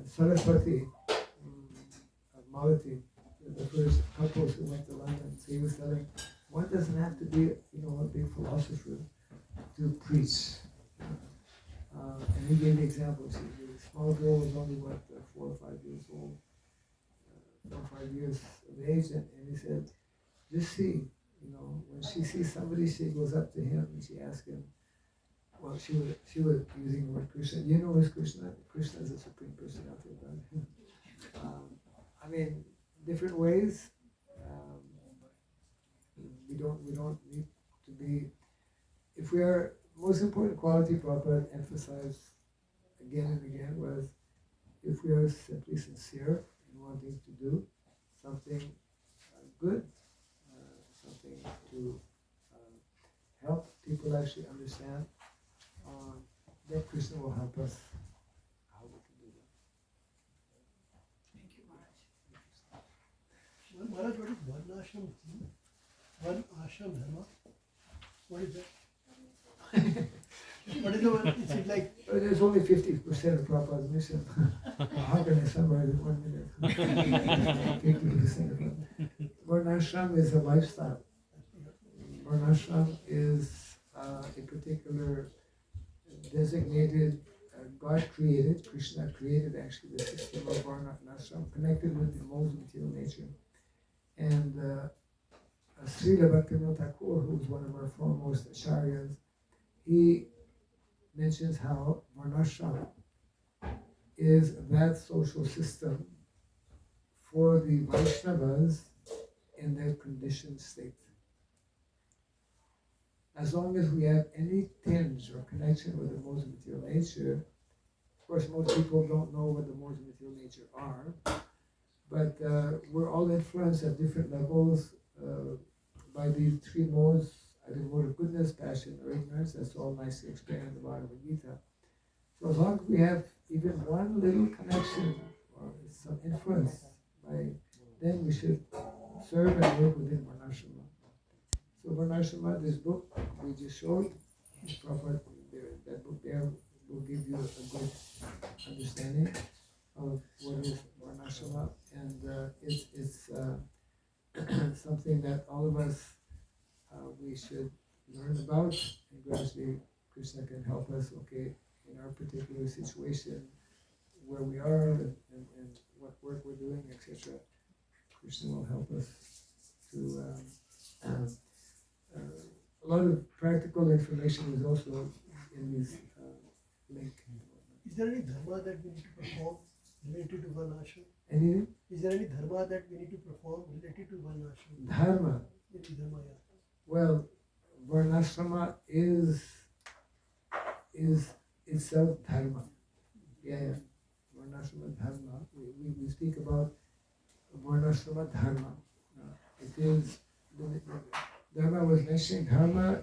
Saraswati, Malati, the first couples who went to London. So he was telling, one doesn't have to be, a big philosopher to preach. And he gave the example. So the small girl was only 4 or 5 years old, 4 or 5 years of age, and he said, just see, when she sees somebody, she goes up to him and she asks him. Well, she was using the word Krishna. You know who's Krishna? Krishna is the Supreme Personality of God. I mean, different ways. We don't need to be. If we are, most important quality Prabhupada emphasized again and again was, if we are simply sincere in wanting to do something good, something to help people actually understand, then Krishna will help us how we can do that. Thank you, Maharaj. Maharaj, what is Varnashram? One ashram dharma? What is that? What is the one? Is it like? There's only 50% of Prabhupada's mission. How can I summarize it in 1 minute? 50% of it. Varnashram is a lifestyle. Varnashram is a particular designated, God created, Krishna created actually the system of Varnashram, connected with the modes of material nature. And Srila Bhakti Thakur, who is one of our foremost acharyas, he mentions how Varnashram is that social system for the Vaishnavas in their conditioned state. As long as we have any tinge or connection with the modes of material nature, of course most people don't know what the modes of material nature are, but we're all influenced at different levels by these 3 modes, either mode of goodness, passion, or ignorance. That's all nicely explained in the Bhagavad Gita. So as long as we have even one little connection or some influence, then we should serve and work within Varnashram. So Varnashrama, this book we just showed, Prabhupada, that book there will give you a good understanding of what is Varnashrama, and it's something that all of us we should learn about, and gradually Krishna can help us, okay, in our particular situation, where we are and what work we're doing, etc. Krishna will help us to a lot of practical information is also in this link. Is there any dharma that we need to perform related to one ashram? Any Is there any dharma that we need to perform related to one ashram? dharma? Any dharma, yeah. Well, Varnashrama is itself dharma. Yeah. Varnashrama dharma. We speak about Varnashrama dharma. It is dharma was mentioning. Dharma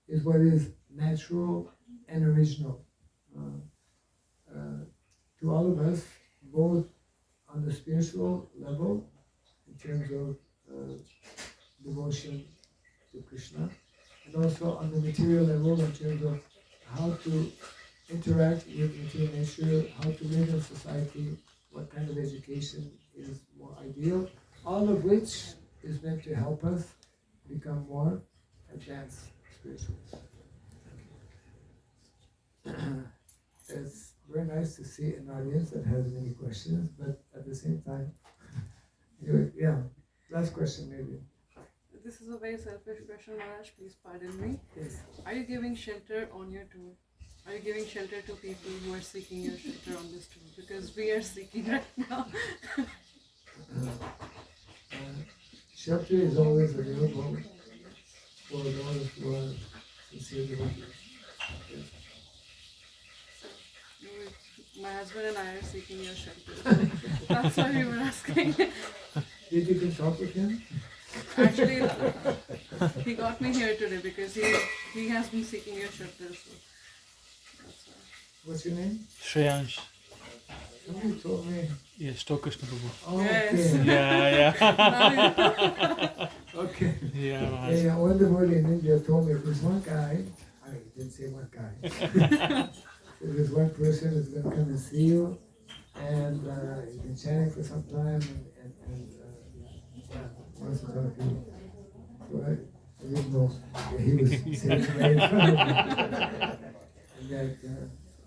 is what is natural and original to all of us, both on the spiritual level in terms of devotion to Krishna, and also on the material level in terms of how to interact with material nature, how to live in society, what kind of education is more ideal, all of which is meant to help us become more advanced spiritually. It's very nice to see an audience that has many questions, but at the same time, anyway, yeah, last question maybe. This is a very selfish question, Maharaj, please pardon me. Yes. Are you giving shelter on your tour? Are you giving shelter to people who are seeking your shelter on this tour? Because we are seeking right now. Shelter is always available for those who are sincere devotees. Yes. My husband and I are seeking your shelter. So that's why we were asking. Did you consult with him? Actually, he got me here today because he has been seeking your shelter. So that's why. What's your name? Shreyansh. Somebody told me. Yes, to Krishna Prabhu. Oh, Yes. okay. Yeah. Okay. Yeah, Yeah, one devotee in India told me there's one guy, I mean, he didn't say one guy. So there's one person who's going to come and see you, and he's been chanting for some time, and wants to talk to you. So I didn't know that he was sitting right in front of me, and that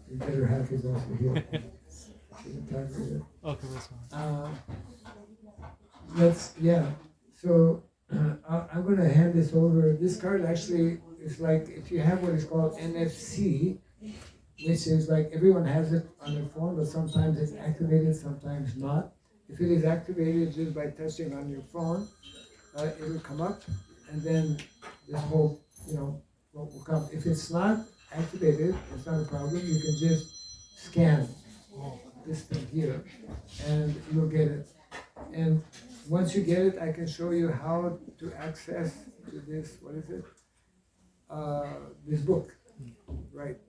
his better half is also here. Okay, that's fine. So I'm going to hand this over. This card actually is like, if you have what is called NFC, which is like everyone has it on their phone, but sometimes it's activated, sometimes not. If it is activated just by touching on your phone, it'll come up, and then this whole, what will come. If it's not activated, it's not a problem. You can just scan this thing here, and you'll get it. And once you get it, I can show you how to access to this. What is it? This book, right?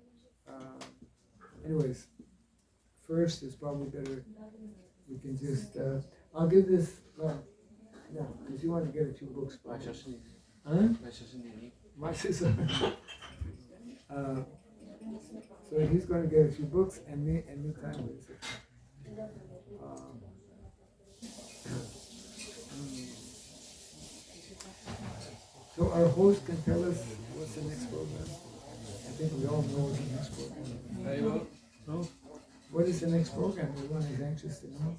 Anyways, first it's probably better we can just. I'll give this. No, because you want to get a few books. Huh? My sister. So he's going to get a few books, and meantime, wait a second. So our host can tell us what's the next program. I think we all know what the next program is. Very well. No? What is the next program? Everyone is anxious to know.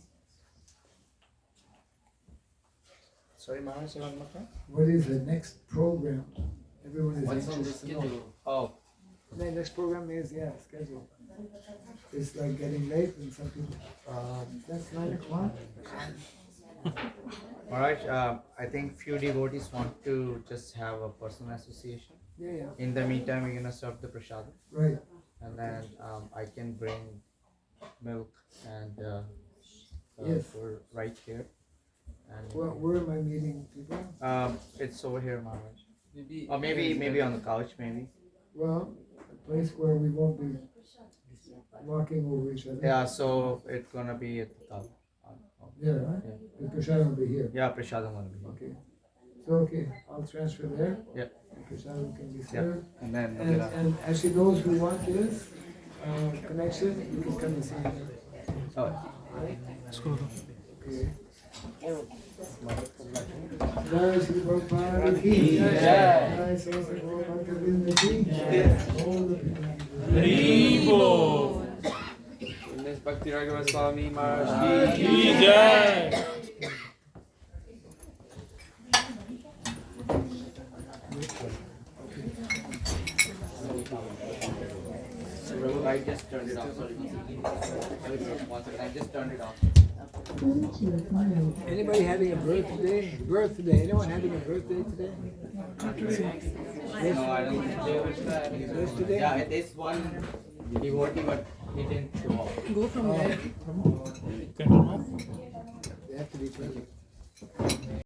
Sorry, Maharaj, one more time. What is the next program? Everyone is What's on the anxious to know. schedule? Oh. The next program is, schedule. It's like getting late and some people, that's 9 o'clock. Maharaj, I think few devotees want to just have a personal association. Yeah. In the meantime, we're gonna serve the prasad. Right. And then I can bring milk and Yes. for right here. And Well, where am I meeting people? it's over here, Maharaj. Maybe. Or maybe on the couch, maybe. Well, a place where we won't be walking over each other. Yeah, so it's gonna be at the couch. Yeah, right? Yeah. The prashad will be here. Yeah, prasadam will be here. Okay. So okay, I'll transfer there. Yeah. Prasad can be served. And then And actually those who want this connection, you can come and see me. Oh. Let's go. Okay. Jai Shri Prabhupada ki jai. Jai Shri Prabhupada ki jai. All the people. Miss Bhakti Raghava Swami Maharaja Ki jai. I just turned it off. Sorry. I just turned it off. Anybody having a birthday? Birthday? Anyone having a birthday today? No, I don't think they wish that. Yesterday? Yeah, this one devotee, but he didn't show up. Go from there. Can turn off. They have to be 20.